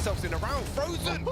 themselves in a round. Frozen.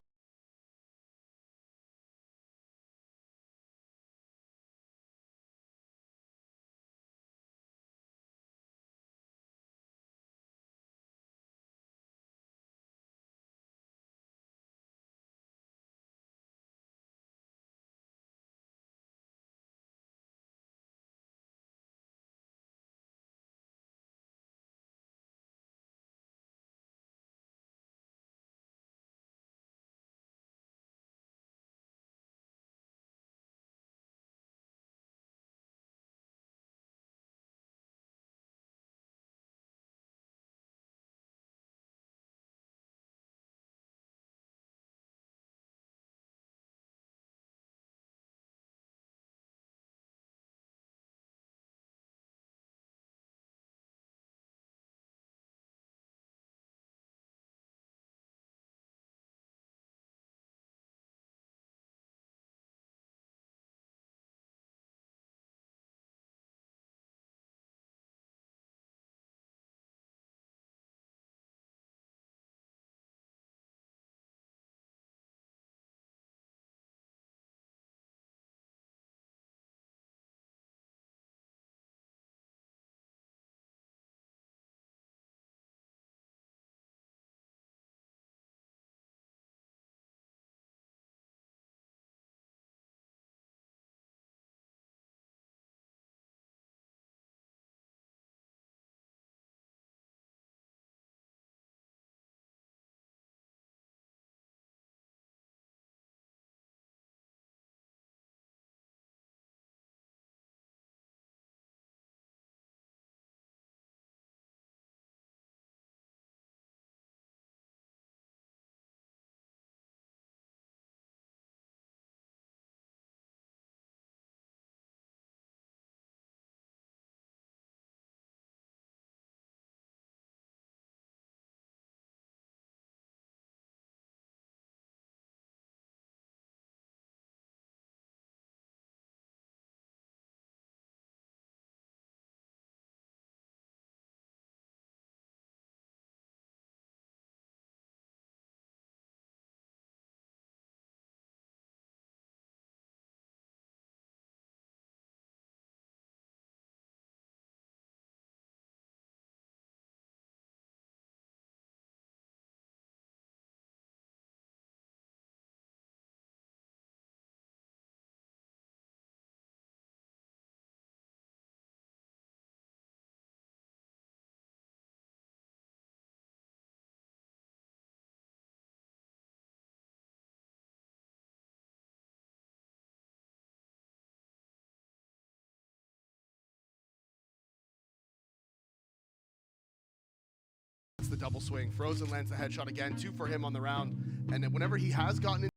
The double swing. Frozen lands the headshot again. 2 for him on the round. And then whenever he has gotten in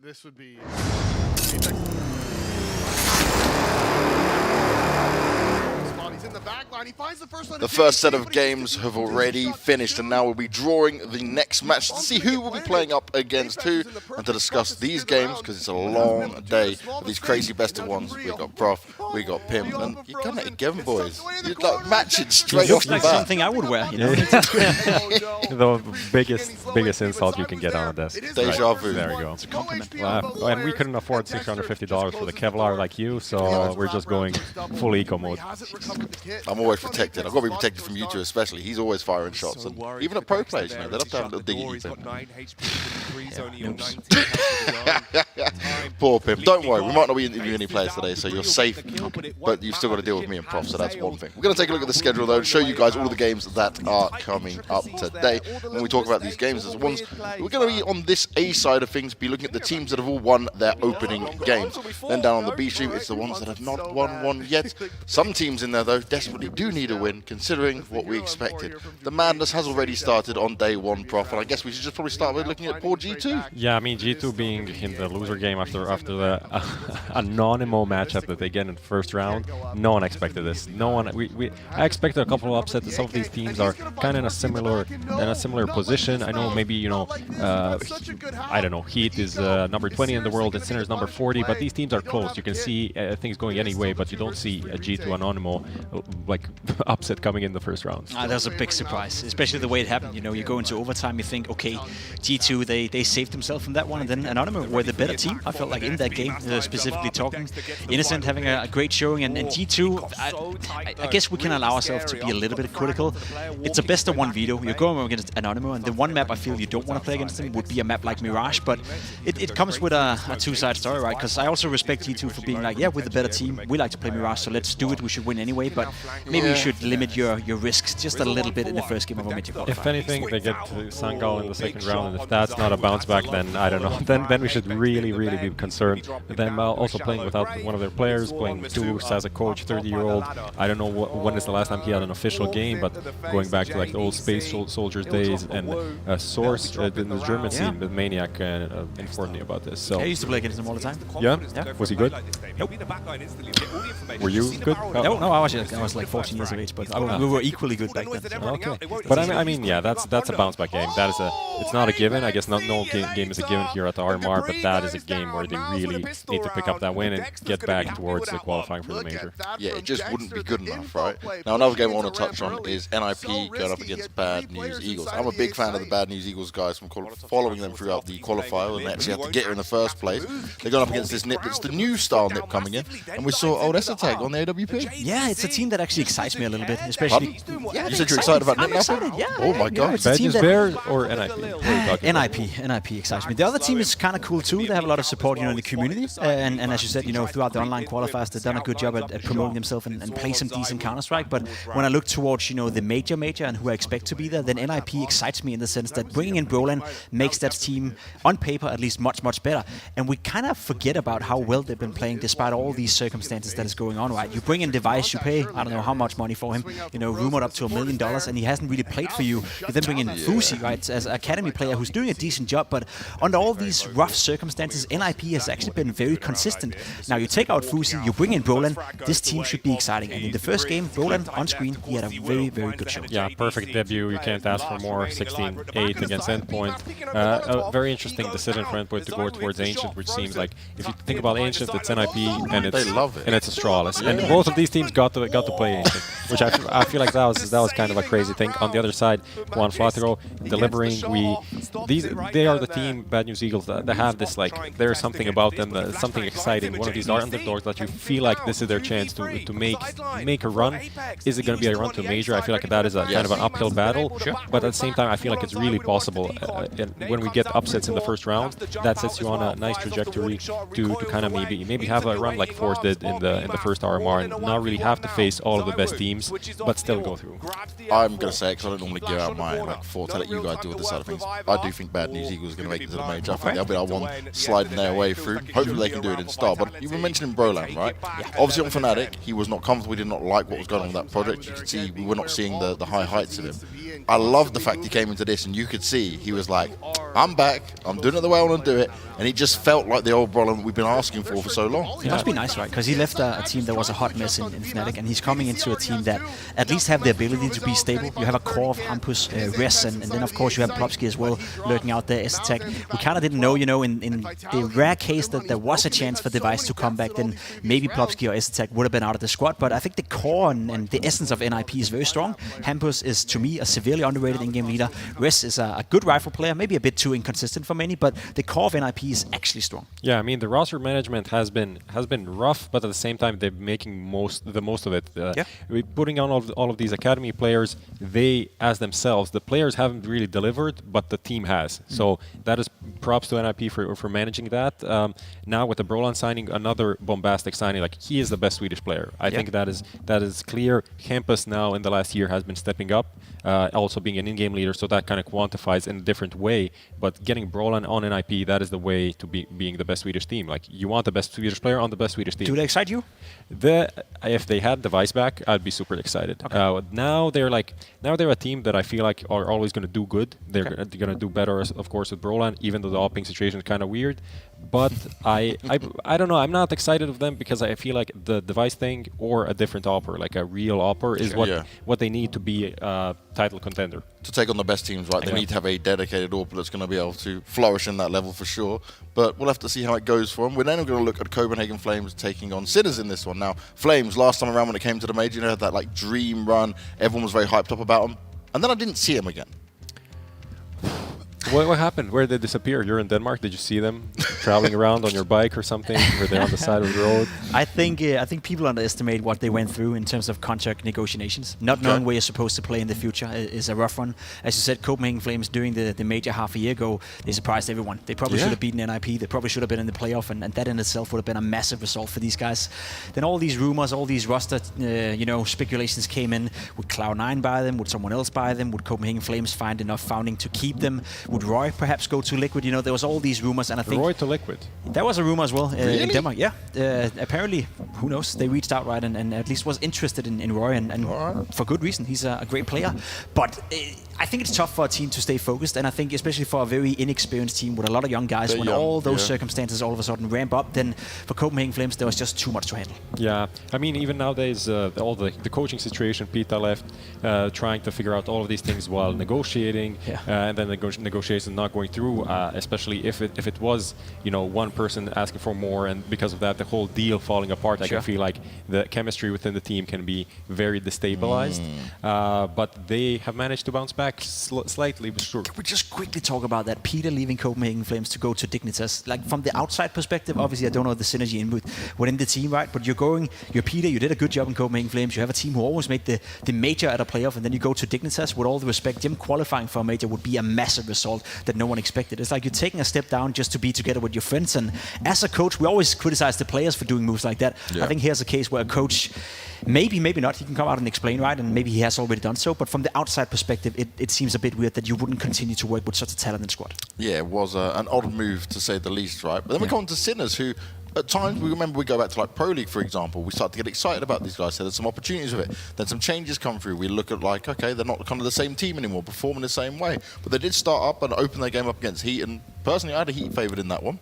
this would be he's in the back line. He finds the first line. The first set of games have already finished, and now we'll be drawing the next match to see who will be playing up against who, and to discuss these games, because it's a long day of these crazy best of ones. We got Prof, we got Pim, and you're done it again, boys. You're like matching straight off Looks the like bat. something I would wear, you know. The biggest insult you can get on a desk. Deja vu. There we go. It's a compliment. And we couldn't afford $650 for the Kevlar like you, so we're just going full eco mode. I'm always protected. I've got to be protected from you two especially. He's always firing shots. And even at pro players, you know, they love to have a little dig at you. Poor Pim. Don't worry, we might not be interviewing any players today, so you're safe, but you've still got to deal with me and Prof, so that's one thing. We're going to take a look at the schedule, though, and show you guys all of the games that are coming up today. When we talk about these games, as ones we're going to be on this A side of things, be looking at the teams that have all won their opening games. Then down on the B stream, it's the ones that have not won one yet. Some teams in there, though, desperately do need a win, considering what we expected. The madness has already started on day one, Prof, and I guess we should just probably start with looking at poor G2. Yeah, I mean, G2 being in the loser game after the Anonymo matchup that they get in the first round, no one expected this. No one. I expected a couple of upsets. Some of these teams are kind of in a similar position. I know maybe I don't know. Heat is number 20 in the world, and Sinner's number 40, but these teams are close. You can see things going any way, but you don't see a G2 Anonymo like upset coming in the first round. That was a big surprise, especially the way it happened. You know, you go into overtime, you think, okay, G2 they saved themselves from that one, and then Anonymo were the better team. I felt like in that game, specifically talking. Innocent having a great showing, and G2, I guess we can allow ourselves to be a little bit critical. It's a best of one veto. You're going against Anonymo, and the one map I feel you don't want to play against them would be a map like Mirage, but it comes with a two-side story, right? Because I also respect G2 for being like, yeah, we're the better team. We like to play Mirage, so let's do it. We should win anyway, but maybe you should limit your risks just a little bit in the first game of a major qualifier. If anything, they get to Sangal in the second round, and if that's not a bounce back, then I don't know. Then we should really be concerned. Them also playing without one of their players, playing Deuce as a coach, 30-year-old. I don't know when is the last time he had an official game, but going back to like the old Space Soldiers days, and Source in the German scene, the Maniac informed me about this. So I used to play against him all the time. Yeah? Was he good? Nope. Were you good? No, I was like 14 years of age, but we were equally good back then. So. Okay, but I mean, yeah, that's a bounce back game. That is it's not a given. I guess no game is a given here at the RMR, but that is a game where they really need to pick up that win and get back towards the qualifying for the major. Yeah, it just wouldn't be good enough, right? Now, another game I want to touch on is NIP going up against Bad News Eagles. I'm a big fan of the Bad News Eagles guys from following them throughout the qualifier, and they actually had to get here in the first place. They're going up against this NIP that's the new style NIP coming in, and we saw old Esatag on the AWP. Yeah, it's a team that actually excites me a little bit, especially. Yeah, you said you're excited about NIP now? Excited, yeah. Oh my god. Bad News Bears or NIP? NIP excites me. The other team is kind of cool too. They have a lot of support, in the community, and as you said, throughout the online qualifiers, they've done a good job at promoting themselves and play some decent Counter-Strike. But when I look towards, the major and who I expect to be there, then NIP excites me in the sense that bringing in Brolan makes that team, on paper at least, much better. And we kind of forget about how well they've been playing despite all these circumstances that is going on, right? You bring in Device, you pay, I don't know how much money for him, rumored up to $1 million, and he hasn't really played for you. You then bring in Fusi, right, as an academy player who's doing a decent job, but under all these rough circumstances, NIP has actually been very consistent. Now you take out Fusi, you bring in Brolan, this team should be exciting. And in the first game, Brolan on screen, he had a very good show. Yeah, perfect debut. You can't ask for more. 16-8 against Endpoint. A very interesting decision for Endpoint to go towards Ancient, which seems like, if you think about Ancient, it's NIP and it's Astralis, and both of these teams got to play Ancient, which I feel like that was kind of a crazy thing. On the other side, Juan Flatero delivering. They are the team, Bad News Eagles, that have this, like, there's something about them, something exciting. One of these underdogs that you feel like this is their chance to make a run. Is it going to be a run to major? I feel like that is a kind of an uphill battle, but at the same time, I feel like it's really possible. And when we get upsets in the first round, that sets you on a nice trajectory to kind of maybe have a run like Force did in the first RMR, and not really have to face all of the best teams, but still go through. I'm going to say, because I don't normally give out my thoughts, I'll let you guys do this side of things. I do think Bad News Eagles is going to make it to the major. I think they'll be our one sliding their way through. Hopefully they can do it in Star. But you were mentioning Brolan, right? Obviously on Fnatic, he was not comfortable. He did not like what was going on with that project. You could see we were not seeing the high heights of him. I love the fact he came into this, and you could see he was like, I'm back, I'm doing it the way I want to do it, and he just felt like the old Brolan we've been asking for so long. It must be nice, right? Because he left a team that was a hot mess in Fnatic, and he's coming into a team that at least have the ability to be stable. You have a core of Hampus, Res, and then of course you have Plopsky as well lurking out there. Esatag, we kind of didn't know, in the rare case that there was a chance for Device to come back, then maybe Plopsky or Esatag would have been out of the squad. But I think the core and the essence of NIP is very strong. Hampus is, to me, a severely underrated in-game leader. Res is a good rifle player, maybe a bit too inconsistent for many, but the core of NIP is actually strong. Yeah, I mean, the roster management has been rough, but at the same time they're making the most of it. putting on all of these academy players, they, as themselves, the players haven't really delivered, but the team has. So that is props to NIP for managing that. Now with the Brolan signing, another bombastic signing, like he is the best Swedish player. I think that is clear. Campus now in the last year has been stepping up, also being an in-game leader, so that kind of quantifies in a different way. But getting Brolan on NIP, that is the way to being the best Swedish team. Like you want the best Swedish player on the best Swedish team. Do they excite you? If they had Device back, I'd be super excited. Okay. Now they're a team that I feel like are always going to do good. They're going to do better, of course, with Brolan, even though the opping situation is kind of weird. But I don't know. I'm not excited of them because I feel like the Device thing or a different opper, like a real opper, is what they need to be a title contender. To take on the best teams, right? They need to have a dedicated AWPer that's going to be able to flourish in that level for sure. But we'll have to see how it goes for them. We're then going to look at Copenhagen Flames taking on Sinners in this one. Now, Flames, last time around when it came to the major, had that like dream run. Everyone was very hyped up about them. And then I didn't see them again. What happened? Where did they disappear? You're in Denmark. Did you see them traveling around on your bike or something? Were they on the side of the road? I think people underestimate what they went through in terms of contract negotiations. Not knowing where you're supposed to play in the future is a rough one. As you said, Copenhagen Flames during the major half a year ago, they surprised everyone. They probably should have beaten NIP. They probably should have been in the playoff, and that in itself would have been a massive result for these guys. Then all these rumors, all these roster speculations came in. Would Cloud9 buy them? Would someone else buy them? Would Copenhagen Flames find enough founding to keep them? Would Roy perhaps go to Liquid? There was all these rumors, and I think Roy to Liquid. That was a rumor as well really? in Denmark. Yeah, apparently, who knows? They reached out, right, and at least was interested in Roy, and for good reason. He's a great player, but I think it's tough for a team to stay focused, and I think especially for a very inexperienced team with a lot of young guys, when all those circumstances all of a sudden ramp up, then for Copenhagen Flames there was just too much to handle. Yeah, I mean, even nowadays, all the coaching situation, Pita left, trying to figure out all of these things while negotiating, and then negotiations not going through, especially if it was, one person asking for more, and because of that, the whole deal falling apart. I feel like the chemistry within the team can be very destabilized, but they have managed to bounce back slightly, but sure. Can we just quickly talk about that? Peter leaving Copenhagen Flames to go to Dignitas. Like from the outside perspective, obviously I don't know the synergy within the team, right? But you're Peter, you did a good job in Copenhagen Flames. You have a team who always made the major at a playoff, and then you go to Dignitas. With all the respect, Jim, qualifying for a major would be a massive result that no one expected. It's like you're taking a step down just to be together with your friends. And as a coach, we always criticize the players for doing moves like that. I think here's a case where a coach, maybe not, he can come out and explain, right? And maybe he has already done so. But from the outside perspective, it seems a bit weird that you wouldn't continue to work with such a talented squad. Yeah, it was an odd move to say the least, right? But then we come on to Sinners, who at times, we go back to like Pro League, for example, we start to get excited about these guys. So there's some opportunities with it. Then some changes come through. We look at like, okay, they're not kind of the same team anymore, performing the same way. But they did start up and open their game up against Heat, and personally, I had a Heat favored in that one.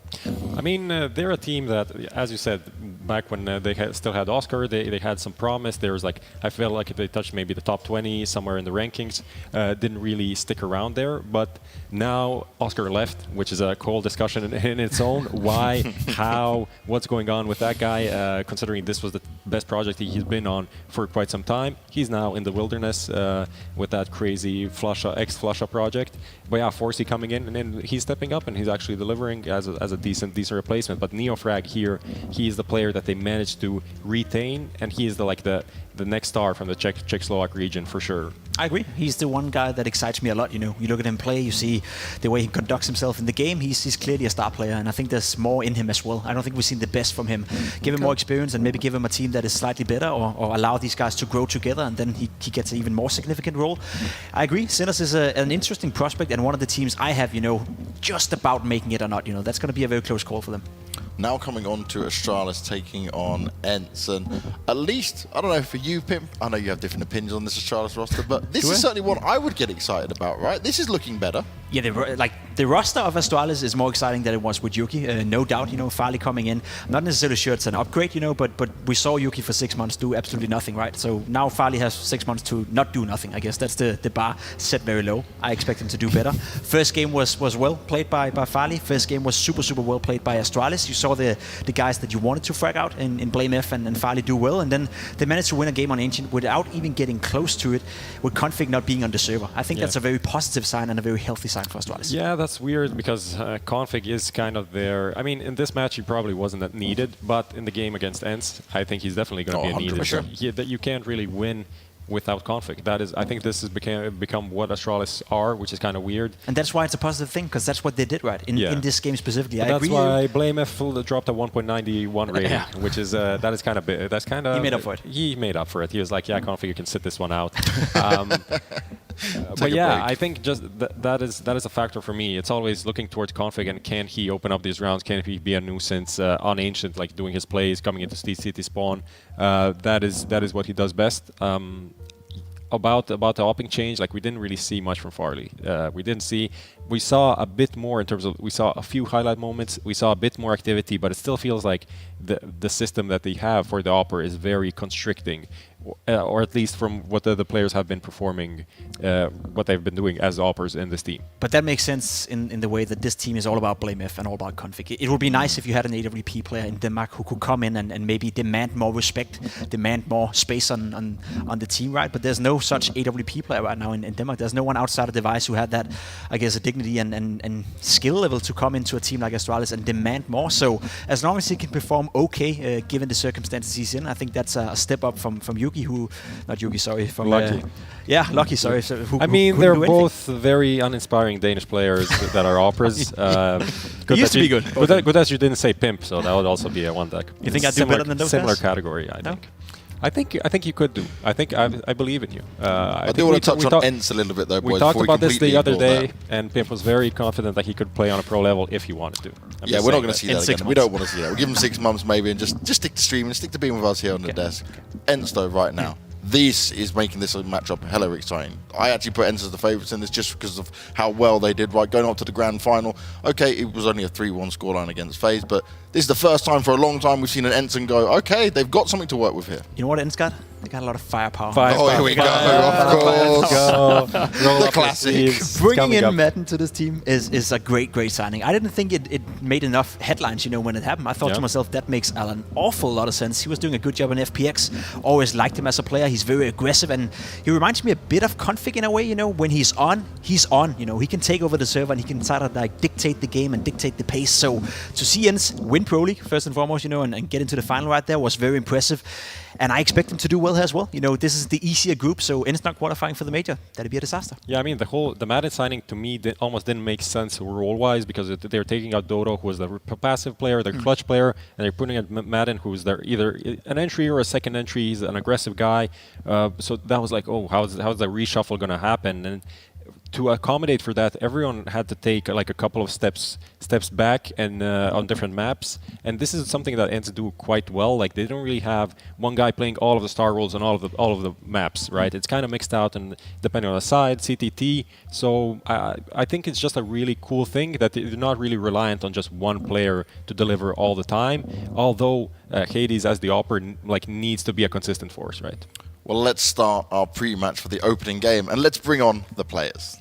I mean, they're a team that, as you said, back when they still had Oscar, they had some promise. There was like, I felt like if they touched maybe the top 20 somewhere in the rankings, didn't really stick around there. But now Oscar left, which is a cold discussion in its own. Why? How? What's going on with that guy? Considering this was the best project he's been on for quite some time. He's now in the wilderness with that crazy ex-Flusha project. But yeah, Forsey coming in, and then he's stepping up and he's actually delivering as a decent replacement. But Neofrag here, he's the player that they managed to retain, and he is the next star from the Czech-Slovak region for sure. I agree. He's the one guy that excites me a lot. You look at him play, you see the way he conducts himself in the game. He's clearly a star player, and I think there's more in him as well. I don't think we've seen the best from him. Give him more experience and maybe give him a team that is slightly better, or allow these guys to grow together, and then he gets an even more significant role. I agree. Sinners is an interesting prospect and one of the teams I have, just about making it or not. That's going to be a very close call for them. Now coming on to Astralis taking on Ents, and at least, I don't know, for you, Pimp, I know you have different opinions on this Astralis roster, but this is certainly one I would get excited about, right? This is looking better. Yeah, the roster of Astralis is more exciting than it was with Yuki, no doubt. Farley coming in, I'm not necessarily sure it's an upgrade, but we saw Yuki for 6 months do absolutely nothing, right? So now Farley has 6 months to not do nothing. I guess that's the bar set very low. I expect him to do better. First game was well played by Farley. First game was super well played by Astralis. You saw the guys that you wanted to frag out in Blame F and Farley do well, and then they managed to win a game on Ancient without even getting close to it, with Config not being on the server. I think that's a very positive sign and a very healthy sign sign for Astralis. Yeah, that's weird because Config is kind of there. I mean, in this match he probably wasn't that needed, but in the game against ENCE, I think he's definitely going to be needed. Sure. That you can't really win without Config. That is, I think this has become what Astralis are, which is kind of weird. And that's why it's a positive thing, because that's what they did, right? In this game specifically. But that's why BlameF dropped a 1.91 rating, which is that is kind of big. That's kind of he made up for it. He made up for it. He was like, yeah, Config, you can sit this one out. But yeah, I think just that is a factor for me. It's always looking towards Config and can he open up these rounds? Can he be a nuisance on Ancient, like doing his plays, coming into CT spawn? That is what he does best. About the hopping change, like we didn't really see much from Farley. We saw a bit more in terms of, we saw a few highlight moments, we saw a bit more activity, but it still feels like the system that they have for the Opper is very constricting, or at least from what the players have been performing, what they've been doing as Oppers in this team. But that makes sense in the way that this team is all about BlameF and all about Config. It would be nice if you had an AWP player in Denmark who could come in and maybe demand more respect, demand more space on the team, right? But there's no such AWP player right now in Denmark. There's no one outside of Device who had that, I guess, a dignity and skill level to come into a team like Astralis and demand more. So as long as he can perform okay, given the circumstances he's in, I think that's a step up from Yuki, from Lucky. Lucky, sorry. I mean, they're both very uninspiring Danish players that are Oppers. Good used to be good. Good that you didn't say pimp, so that would also be a one deck. You think I'd do better than those similar guys? Category, I think. I think you could do. I believe in you. I do want to touch on ENCE a little bit though, boys. We talked about this the other day, and Pimp was very confident that he could play on a pro level if he wanted to. Yeah, we're not going to see that again. We don't want to see that. We'll give him 6 months maybe and just stick to streaming, stick to being with us here on the desk. ENCE though, right now. This is making this matchup hella exciting. I actually put ENCE as the favourites in this just because of how well they did, right, going up to the grand final. Okay, it was only a 3-1 scoreline against FaZe, but this is the first time for a long time we've seen an ENCE go, okay, they've got something to work with here. You know what ENCE got? They got a lot of firepower. Oh, here we go, of course. The classic. Bringing in Madden to this team is a great signing. I didn't think it made enough headlines, when it happened. I thought to myself, that makes an awful lot of sense. He was doing a good job in FPX. Always liked him as a player. He's very aggressive, and he reminds me a bit of Config in a way, when he's on. He can take over the server, and he can sort of like dictate the game and dictate the pace. So to see ENCE win Pro League, first and foremost, and get into the final right there was very impressive. And I expect him to do well here as well. This is the easier group, so ENCE not qualifying for the major. That'd be a disaster. Yeah, I mean, the Madden signing to me almost didn't make sense role-wise because they're taking out Dodo, who was the passive player, the clutch player, and they're putting in Madden, who's either an entry or a second entry. He's an aggressive guy. So that was like, oh, how's the reshuffle going to happen? And to accommodate for that, everyone had to take like a couple of steps back and on different maps. And this is something that ENCE do quite well. Like they don't really have one guy playing all of the star roles on all of the maps, right? It's kind of mixed out and depending on the side, CTT. So I think it's just a really cool thing that they're not really reliant on just one player to deliver all the time. Although Hades as the Opper needs to be a consistent force, right? Well, let's start our pre-match for the opening game and let's bring on the players.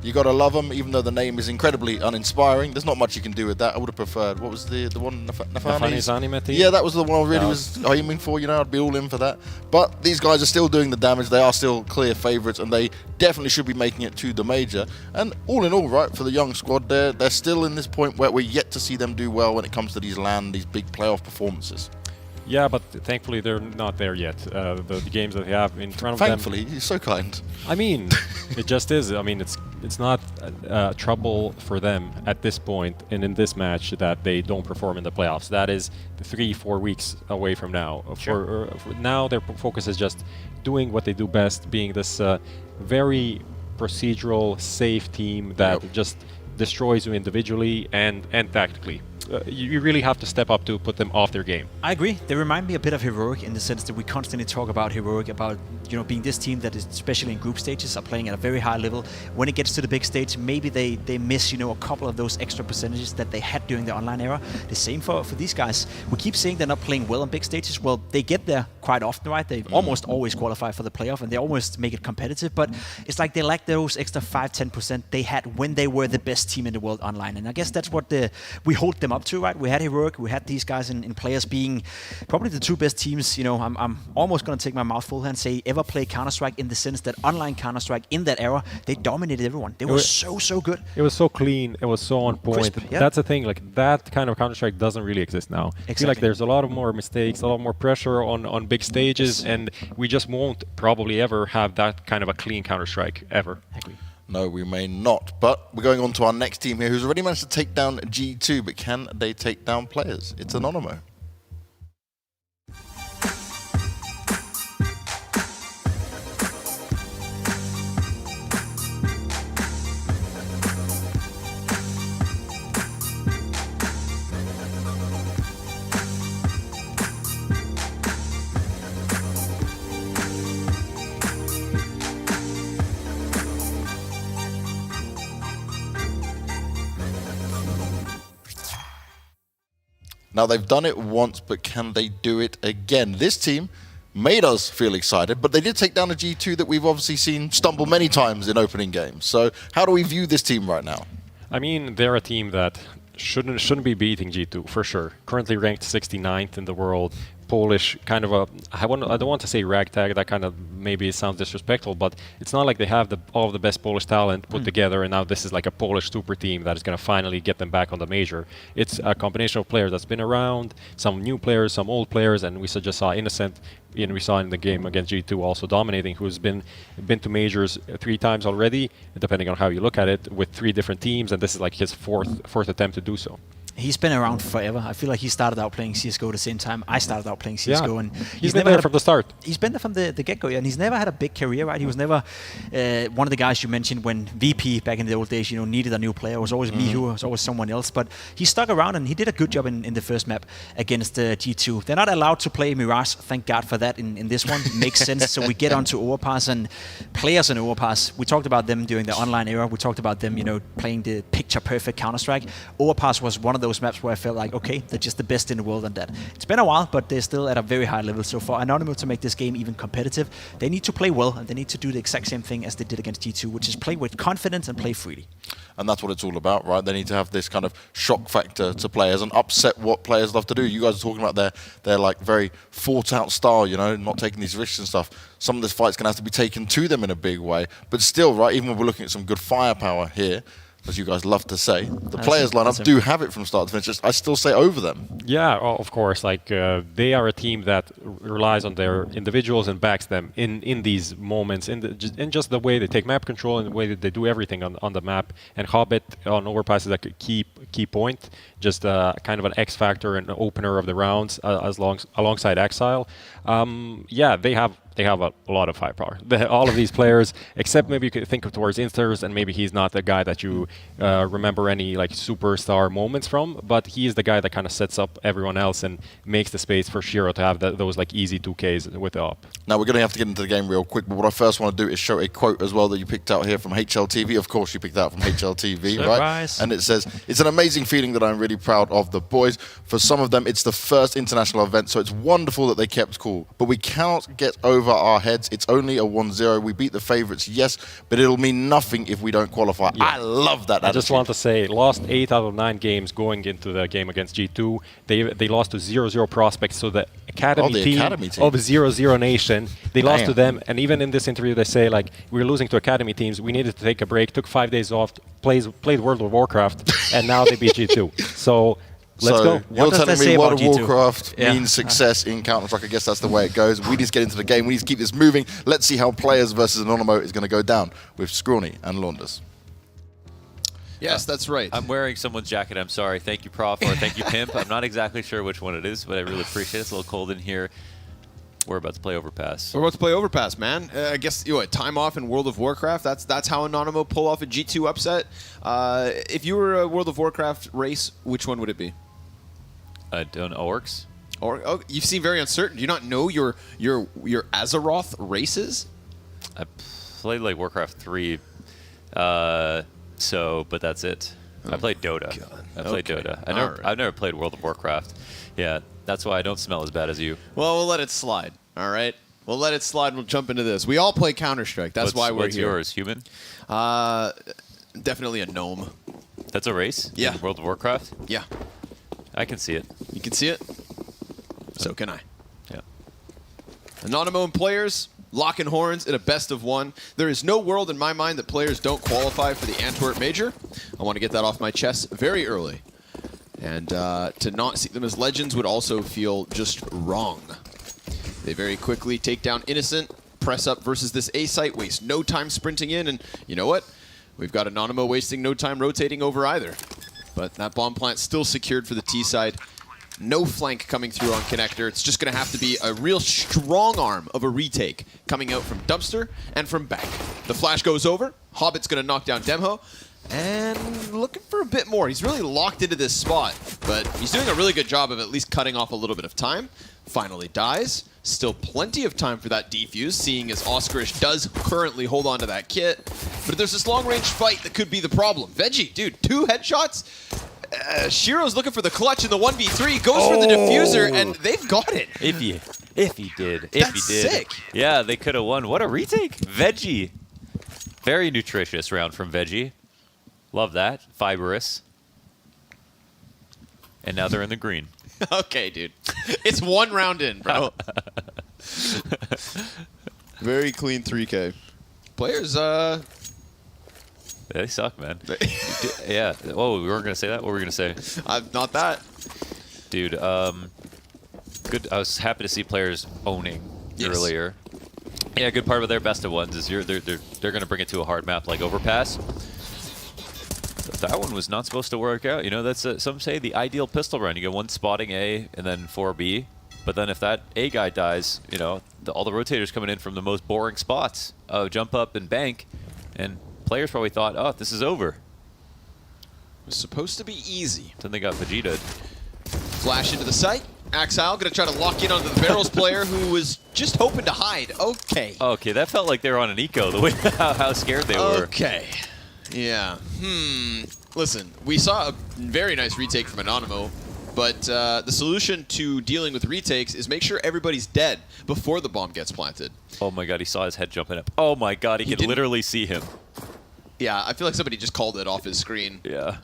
You gotta love them, even though the name is incredibly uninspiring. There's not much you can do with that. I would have preferred, what was the one? Nafani's anime team? Yeah, that was the one I really was aiming for, I'd be all in for that. But these guys are still doing the damage. They are still clear favourites, and they definitely should be making it to the major. And all in all, right, for the young squad, they're still in this point where we're yet to see them do well when it comes to these big playoff performances. Yeah, but thankfully they're not there yet. The games that they have in front of them. Thankfully, you're so kind. I mean, it just is. I mean, it's not trouble for them at this point and in this match that they don't perform in the playoffs. That is 3-4 weeks away from now. Sure. For now, their focus is just doing what they do best, being this very procedural, safe team that just destroys you individually and tactically. you really have to step up to put them off their game. I agree. They remind me a bit of Heroic in the sense that we constantly talk about Heroic, about being this team that is, especially in group stages, are playing at a very high level. When it gets to the big stage, maybe they miss a couple of those extra percentages that they had during the online era. The same for these guys. We keep saying they're not playing well on big stages. Well, they get there quite often, right? They almost always qualify for the playoff, and they almost make it competitive. But it's like they lack those extra 5-10% they had when they were the best team in the world online. And I guess that's what we hold them up to, right? We had Heroic, we had these guys in players being probably the two best teams. I'm almost going to take my mouthful here and say ever play Counter-Strike, in the sense that online Counter-Strike in that era, they dominated everyone. They were so good. It was so clean. It was so on point. Crisp, yeah. That's the thing. Like, that kind of Counter-Strike doesn't really exist now. Exactly. I feel like there's a lot of more mistakes, a lot more pressure on big stages, and we just won't probably ever have that kind of a clean Counter-Strike ever. I agree. No, we may not. But we're going on to our next team here, who's already managed to take down G2, but can they take down players? It's Anonymo. Now, they've done it once, but can they do it again? This team made us feel excited, but they did take down a G2 that we've obviously seen stumble many times in opening games. So how do we view this team right now? I mean, they're a team that shouldn't be beating G2 for sure. Currently ranked 69th in the world. Polish, kind of I don't want to say ragtag, that kind of maybe sounds disrespectful, but it's not like they have all of the best Polish talent put together and now this is like a Polish super team that is going to finally get them back on the major. It's a combination of players that's been around, some new players, some old players, and we just saw Innocent, and we saw in the game against G2 also dominating, who's been to majors 3 times already, depending on how you look at it, with 3 different teams, and this is like his fourth attempt to do so. He's been around forever. I feel like he started out playing CSGO the same time I started out playing CSGO. Yeah. And he's been there from the start. He's been there from the get-go, and he's never had a big career, right? He was never one of the guys you mentioned when VP back in the old days, needed a new player. It was always Mihu, it was always someone else. But he stuck around, and he did a good job in the first map against G2. They're not allowed to play Mirage. Thank God for that in this one. It makes sense. So we get onto Overpass, and players in Overpass, we talked about them during the online era. We talked about them, playing the picture-perfect Counter-Strike. Overpass was one of those maps where I felt like, okay, they're just the best in the world on that. It's been a while, but they're still at a very high level. So for Anonymo to make this game even competitive, they need to play well, and they need to do the exact same thing as they did against G2, which is play with confidence and play freely. And that's what it's all about, right? They need to have this kind of shock factor to players and upset what players love to do. You guys are talking about their like very thought-out style, not taking these risks and stuff. Some of this fight's going to have to be taken to them in a big way. But still, right, even when we're looking at some good firepower here, as you guys love to say, the players lineup do have it from start to finish. I still say over them. Yeah, of course. Like they are a team that relies on their individuals and backs them in these moments, in just the way they take map control and the way that they do everything on the map. And Hobbit on Overpass is like a key point, just kind of an X factor and opener of the rounds alongside Exile. Yeah, they have a lot of firepower. All of these players, except maybe you could think of towards Insters, and maybe he's not the guy that you remember any like superstar moments from, but he is the guy that kind of sets up everyone else and makes the space for Shiro to have those like easy 2Ks with the up. Now we're going to have to get into the game real quick, but what I first want to do is show a quote as well that you picked out here from HLTV. Of course you picked out from HLTV, right? And it says, "It's an amazing feeling that I'm really proud of the boys. For some of them it's the first international event, so it's wonderful that they kept cool. But we cannot get over our heads. It's only a 1-0. We beat the favorites, yes, but it'll mean nothing if we don't qualify." Yeah. I love that attitude. I just want to say, lost 8 out of 9 games going into the game against G2. They lost to 0-0 Prospects, so the academy team of 0-0 Nation. They lost to them, and even in this interview they say like, we're losing to academy teams. We needed to take a break. Took 5 days off. Played World of Warcraft, and now they beat G2. So. Let's go. You're telling me World of Warcraft means success in Counter-Strike. I guess that's the way it goes. We need to get into the game. We need to keep this moving. Let's see how players versus Anonymo is going to go down with Scrawny and Launders. Yes, that's right. I'm wearing someone's jacket. I'm sorry. Thank you, Prof, or thank you, Pimp. I'm not exactly sure which one it is, but I really appreciate it. It's a little cold in here. We're about to play Overpass. We're about to play Overpass, man. I guess time off in World of Warcraft. That's how Anonymo pull off a G2 upset. If you were a World of Warcraft race, which one would it be? I don't know. Orcs? Or you seem very uncertain. Do you not know your Azeroth races? I played like Warcraft 3, but that's it. I played Dota. God. I played Okay. Dota. I've never played World of Warcraft. Yeah, that's why I don't smell as bad as you. Well, we'll let it slide. All right. We'll let it slide. We'll jump into this. We all play Counter-Strike. That's why we're what's here. yours? Human? Definitely a gnome. That's a race? Yeah. In World of Warcraft? Yeah. I can see it. You can see it? So can I. Yeah. Anonymo and players, locking horns in a best of one. There is no world in my mind that players don't qualify for the Antwerp Major. I want to get that off my chest very early. And to not see them as legends would also feel just wrong. They very quickly take down Innocent, press up versus this A site, waste no time sprinting in, and you know what? We've got Anonymo wasting no time rotating over either. But that bomb plant still secured for the T side. No flank coming through on Connector. It's just going to have to be a real strong arm of a retake coming out from Dumpster and from back. The flash goes over. Hobbit's going to knock down Demho. And looking for a bit more. He's really locked into this spot, but he's doing a really good job of at least cutting off a little bit of time. Finally dies. Still plenty of time for that defuse, seeing as Oscarish does currently hold on to that kit. But there's this long-range fight that could be the problem. Veggie, dude, 2 headshots. Shiro's looking for the clutch in the 1v3, goes for the diffuser, and they've got it. If he did. That's sick. Yeah, they could have won. What a retake. Veggie. Very nutritious round from Veggie. Love that. Fibrous. And now they're in the green. Okay, dude. It's 1 round in, bro. Very clean 3K. Players, They suck, man. Yeah. Oh, we weren't going to say that? What were we going to say? not that. Dude, good. I was happy to see players owning earlier. Yeah, good part of their best of ones is they're going to bring it to a hard map like Overpass. But that one was not supposed to work out. You know, that's some say the ideal pistol run. You get 1 spotting A and then 4 B. But then if that A guy dies, you know, all the rotators coming in from the most boring spots. Jump up and bank. And players probably thought, oh, this is over. It was supposed to be easy. Then they got Vegeta. Flash into the site. Axile gonna try to lock in onto the barrels player who was just hoping to hide. Okay. Okay, that felt like they were on an eco, the way how scared they were. Okay. Yeah. Listen, we saw a very nice retake from Anonymo, but the solution to dealing with retakes is make sure everybody's dead before the bomb gets planted. Oh my god, he saw his head jumping up. Oh my god, he could literally see him. Yeah, I feel like somebody just called it off his screen. Yeah.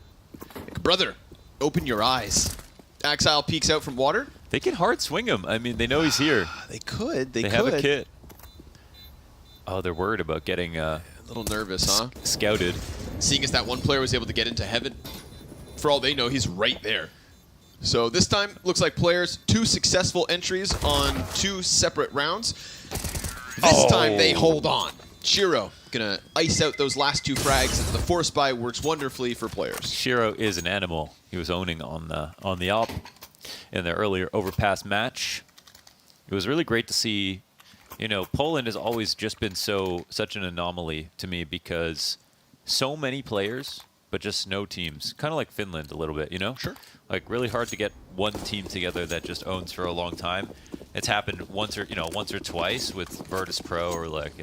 Like, brother, open your eyes. Axile peeks out from water. They can hard swing him. I mean, they know he's here. They could. They could. have a kit. Oh, they're worried about getting A little nervous, huh? scouted. Seeing as that one player was able to get into heaven, for all they know, he's right there. So this time, looks like players, 2 successful entries on 2 separate rounds. This time, they hold on. Shiro gonna ice out those last 2 frags, and the force buy works wonderfully for players. Shiro is an animal. He was owning on the op in their earlier Overpass match. It was really great to see. You know, Poland has always just been such an anomaly to me because so many players, but just no teams. Kind of like Finland a little bit, you know? Sure. Like really hard to get one team together that just owns for a long time. It's happened once or twice with Virtus Pro or like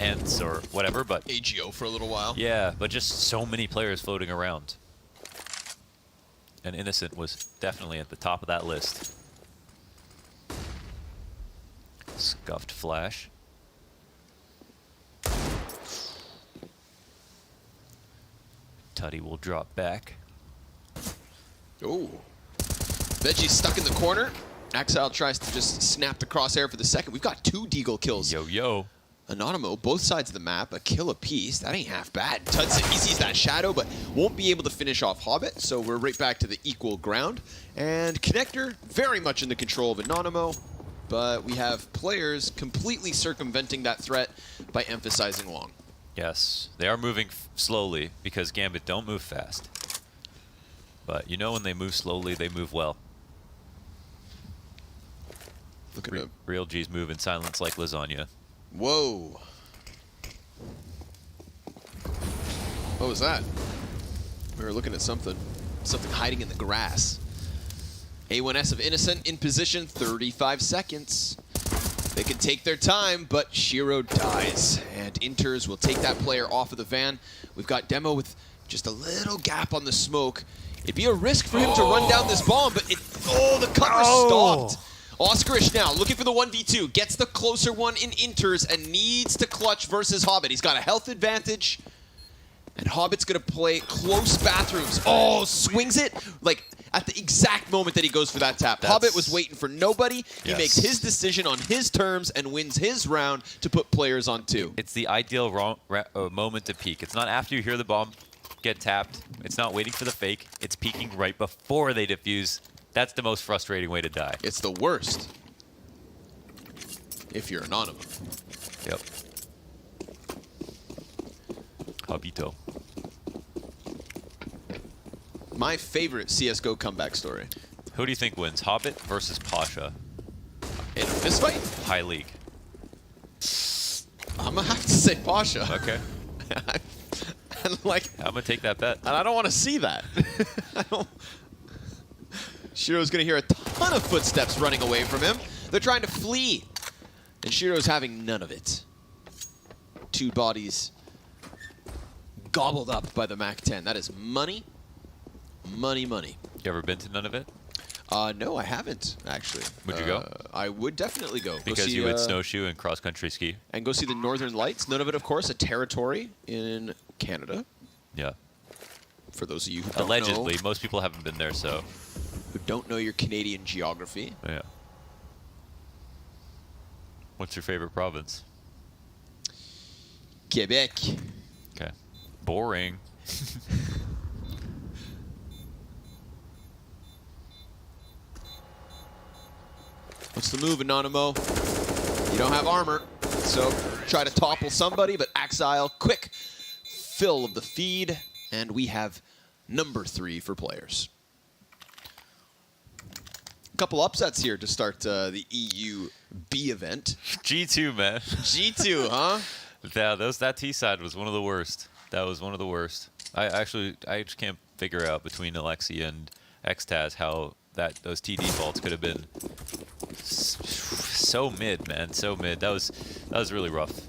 Ents or whatever, but AGO for a little while. yeah, but just so many players floating around. And Innocent was definitely at the top of that list. Scuffed flash. Tutty will drop back. Oh. Veggie's stuck in the corner. Axile tries to just snap the crosshair for the second. We've got 2 Deagle kills. Yo. Anonymo, both sides of the map, a kill apiece. That ain't half bad. Tudson, he sees that shadow, but won't be able to finish off Hobbit, so we're right back to the equal ground. And Connector, very much in the control of Anonymo, but we have players completely circumventing that threat by emphasizing long. Yes, they are moving slowly because Gambit don't move fast. But you know when they move slowly, they move well. Look at him. Real G's move in silence like lasagna. Whoa. What was that? We were looking at something hiding in the grass. A1S of Innocent in position, 35 seconds. They can take their time, but Shiro dies. And Inters will take that player off of the van. We've got Demo with just a little gap on the smoke. It'd be a risk for him to run down this bomb, but the cover stopped. Oscarish now looking for the 1v2, gets the closer one in Inters and needs to clutch versus Hobbit. He's got a health advantage, and Hobbit's gonna play close bathrooms. Oh, swings it like at the exact moment that he goes for that tap. Hobbit was waiting for nobody. He makes his decision on his terms and wins his round to put players on 2. It's the ideal moment to peek. It's not after you hear the bomb get tapped. It's not waiting for the fake. It's peeking right before they defuse. That's the most frustrating way to die. It's the worst if you're Anonymo. Yep. Habito. My favorite CSGO comeback story. Who do you think wins, Hobbit versus Pasha? In a fistfight? High League. I'm gonna have to say Pasha. Okay. And like, I'm gonna take that bet. and I don't want to see that. Shiro's gonna hear a ton of footsteps running away from him. They're trying to flee, and Shiro's having none of it. 2 bodies gobbled up by the MAC-10. That is money. Money, money. You ever been to none of it? No, I haven't, actually. Would you go? I would definitely go. Because see, you would snowshoe and cross-country ski. And go see the Northern Lights. None of it, of course, a territory in Canada. Yeah. For those of you who don't Allegedly. know, Most people haven't been there, so. who don't know your Canadian geography. Yeah. What's your favorite province? Quebec. Okay. Boring. What's the move, Anonymo? You don't have armor, so try to topple somebody, but Axile, quick fill of the feed, and we have number 3 for players. A couple upsets here to start the EU B event. G2, man. G2, huh? Yeah, that T side was one of the worst. That was one of the worst. I just can't figure out between Alexi and Xtaz how those TD vaults could have been so mid, man, so mid. That was really rough.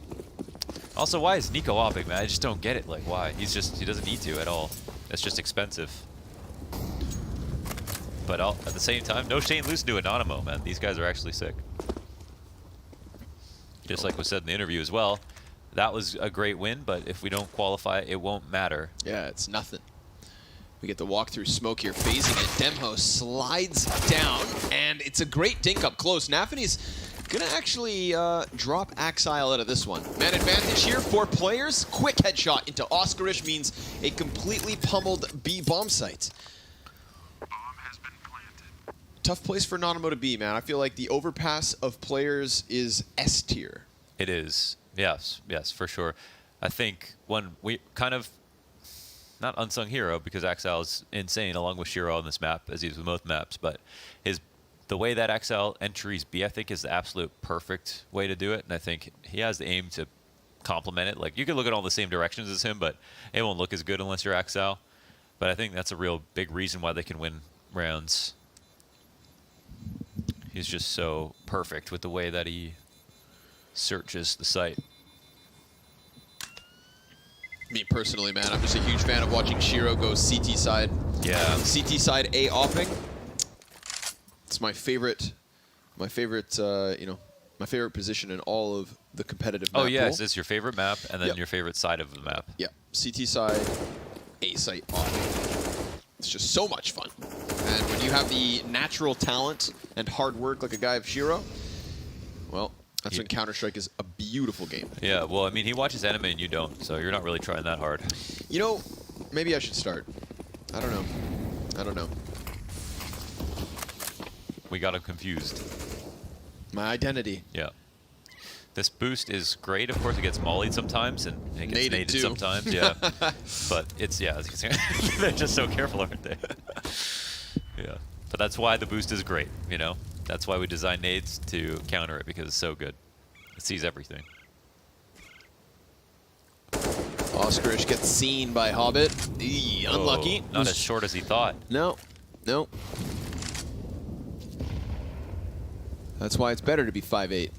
Also, why is Nico opping, man? I just don't get it. Like, why? He doesn't need to at all. That's just expensive. But at the same time, no shame losing to Anonymo, man. These guys are actually sick. Just like was said in the interview as well, that was a great win, but if we don't qualify, it won't matter. Yeah, it's nothing. We get the walk through smoke here, phasing it. Demho slides down, and it's a great dink up close. Nafany's gonna actually drop Axile out of this one. Man advantage here, 4 players. Quick headshot into Oscarish means a completely pummeled B bomb site. Tough place for Anonymo to be, man. I feel like the overpass of players is S tier. It is. Yes, for sure. I think when we kind of, not unsung hero because Axel is insane along with Shiro on this map as he's with both maps, but the way that Axel entries B, I think, is the absolute perfect way to do it, and I think he has the aim to complement it. Like, you could look at all the same directions as him, but it won't look as good unless you're Axel. But I think that's a real big reason why they can win rounds. He's just so perfect with the way that he searches the site. Me personally, man, I'm just a huge fan of watching Shiro go CT side. Yeah. CT side A opping. It's my favorite, my favorite position in all of the competitive map Oh, yes, pool. it's your favorite map and then your favorite side of the map. Yeah, CT side, A site opping. It's just so much fun. And when you have the natural talent and hard work like a guy of Shiro, well, that's when Counter-Strike is a beautiful game. Yeah, well, I mean, he watches anime and you don't, so you're not really trying that hard. You know, maybe I should start. I don't know. I don't know. We got him confused. My identity. Yeah. This boost is great. Of course, it gets mollied sometimes, and it gets Naded naded too. sometimes. Yeah, but they're just so careful, aren't they? Yeah, but that's why the boost is great. You know, that's why we design nades to counter it because it's so good. It sees everything. Oscarish gets seen by Hobbit. Eee, unlucky. Oh, not as short as he thought. No, no. That's why it's better to be 5'8".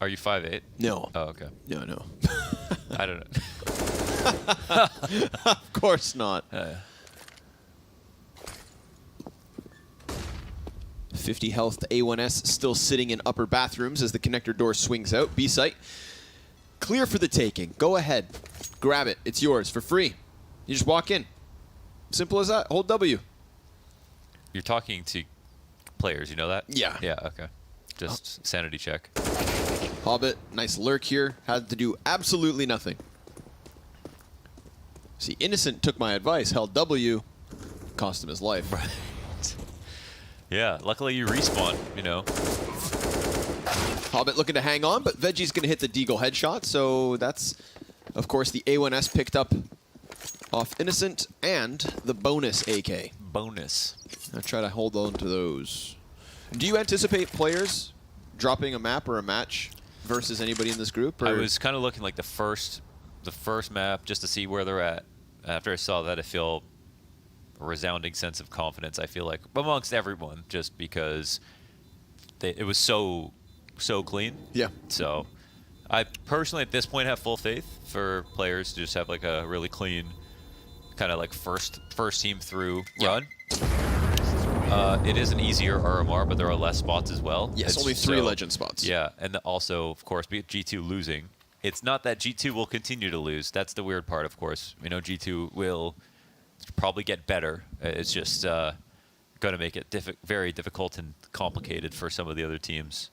Are you 5'8"? No. Oh, okay. No. I don't know. Of course not. 50 health to A1S, still sitting in upper bathrooms as the connector door swings out. B site, clear for the taking. Go ahead. Grab it. It's yours for free. You just walk in. Simple as that. Hold W. You're talking to players, you know that? Yeah. Yeah, okay. Just sanity check. Hobbit, nice lurk here. Had to do absolutely nothing. See, Innocent took my advice, held W, cost him his life. Right. Yeah, luckily you respawn, you know. Hobbit looking to hang on, but Veggie's going to hit the Deagle headshot, so that's, of course, the A1S picked up off Innocent and the bonus AK. Bonus. I'll try to hold on to those. Do you anticipate players dropping a map or a match versus anybody in this group? Or? I was kind of looking like the first map just to see where they're at. After I saw that, I feel a resounding sense of confidence, I feel like, amongst everyone, just because it was so clean. Yeah. So I personally, at this point, have full faith for players to just have like a really clean, kind of like first team through run. It is an easier RMR, but there are less spots as well. Yes, only 3 legend spots. Yeah, and also, of course, G2 losing. It's not that G2 will continue to lose. That's the weird part, of course. You know, G2 will probably get better. It's just going to make it very difficult and complicated for some of the other teams.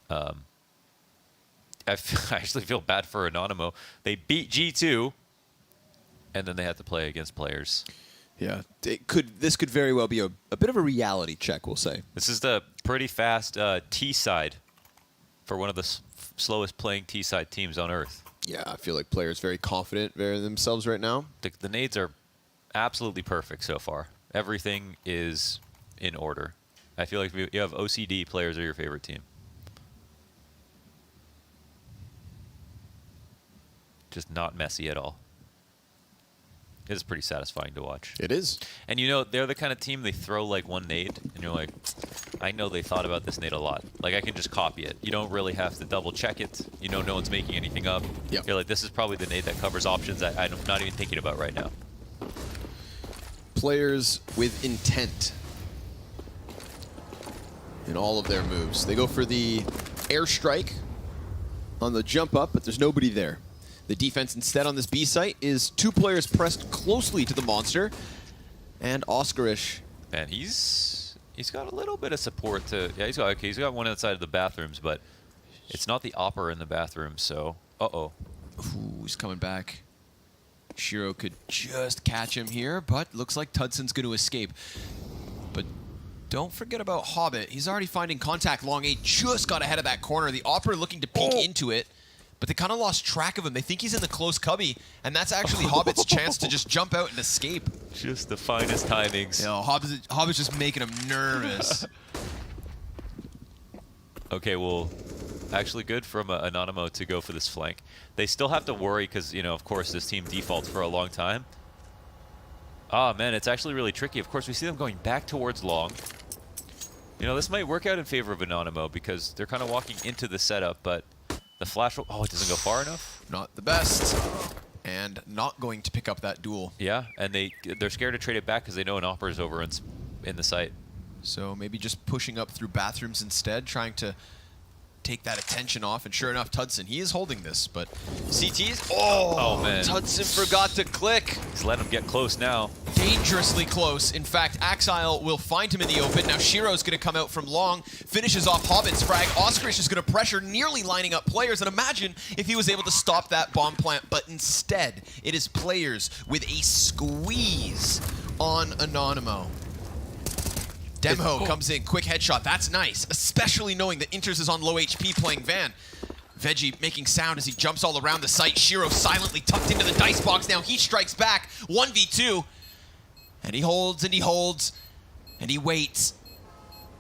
I actually feel bad for Anonymo. They beat G2, and then they had to play against players. Yeah, this could very well be a bit of a reality check, we'll say. This is the pretty fast T side for one of the slowest playing T side teams on Earth. Yeah, I feel like players very confident in themselves right now. The nades are absolutely perfect so far. Everything is in order. I feel like if you have OCD, players are your favorite team. Just not messy at all. It's pretty satisfying to watch. It is. And you know, they're the kind of team, they throw like one nade, and you're like, I know they thought about this nade a lot. Like, I can just copy it. You don't really have to double check it. You know, no one's making anything up. Yep. You're like, this is probably the nade that covers options that I'm not even thinking about right now. Players with intent in all of their moves. They go for the airstrike on the jump up, but there's nobody there. The defense instead on this B site is 2 players pressed closely to the monster, and Oscarish. Man, he's got a little bit of support to. Yeah, he's got one outside of the bathrooms, but it's not the opera in the bathroom. So, Ooh, he's coming back. Shiro could just catch him here, but looks like Tudson's going to escape. But don't forget about Hobbit. He's already finding contact. Long A just got ahead of that corner. The opera looking to peek into it. But they kind of lost track of him. They think he's in the close cubby, and that's actually Hobbit's chance to just jump out and escape. Just the finest timings. You know, Hobbit's just making him nervous. Okay, well, actually good from Anonymo to go for this flank. They still have to worry because, you know, of course, this team defaults for a long time. Ah, man, it's actually really tricky. Of course, we see them going back towards long. You know, this might work out in favor of Anonymo because they're kind of walking into the setup, but the flash, it doesn't go far enough. Not the best, and not going to pick up that duel. Yeah, and they're scared to trade it back because they know an opera is over in the site. So maybe just pushing up through bathrooms instead, trying to take that attention off. And sure enough, Tudson, he is holding this, but CT's, oh man, Tudson forgot to click. He's letting him get close now. Dangerously close. In fact, Axile will find him in the open. Now Shiro's going to come out from long, finishes off Hobbit's frag. Oscarish is going to pressure, nearly lining up players. And imagine if he was able to stop that bomb plant, but instead, it is players with a squeeze on Anonymo. Demho comes in, quick headshot. That's nice, especially knowing that Inters is on low HP playing Van. Veggie making sound as he jumps all around the site. Shiro silently tucked into the dice box. Now he strikes back, 1v2. And he holds, and he holds, and he waits.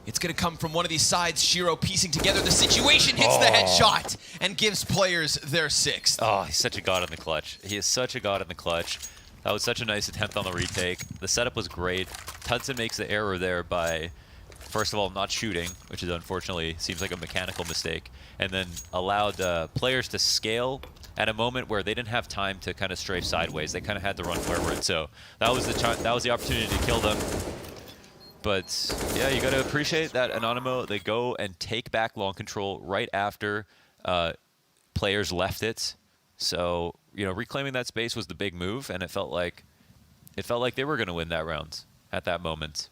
It's going to come from one of these sides. Shiro piecing together the situation, hits the headshot, and gives players their 6th. Oh, he's such a god in the clutch. He is such a god in the clutch. That was such a nice attempt on the retake. The setup was great. Tudson makes the error there by, first of all, not shooting, which is unfortunately seems like a mechanical mistake, and then allowed players to scale at a moment where they didn't have time to kind of strafe sideways. They kind of had to run forward. So that was the opportunity to kill them. But yeah, you got to appreciate that Anonymo, they go and take back long control right after players left it. So, you know, reclaiming that space was the big move, and it felt like they were going to win that round at that moment.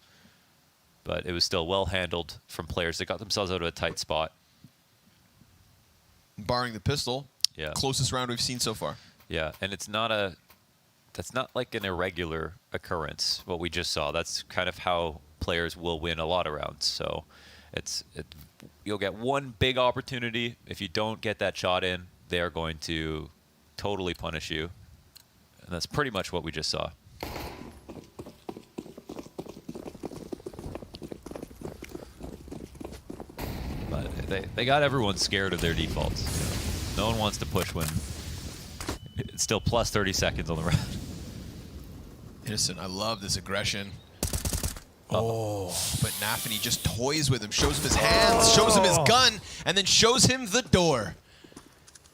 But it was still well handled from players that got themselves out of a tight spot. Barring the pistol, yeah, closest round we've seen so far. Yeah, and that's not like an irregular occurrence, what we just saw. That's kind of how players will win a lot of rounds. So you'll get one big opportunity. If you don't get that shot in, they are going to totally punish you. And that's pretty much what we just saw. But they got everyone scared of their defaults. No one wants to push when it's still plus 30 seconds on the round. Innocent, I love this aggression. Oh, but Nafany just toys with him, shows him his hands, shows him his gun, and then shows him the door.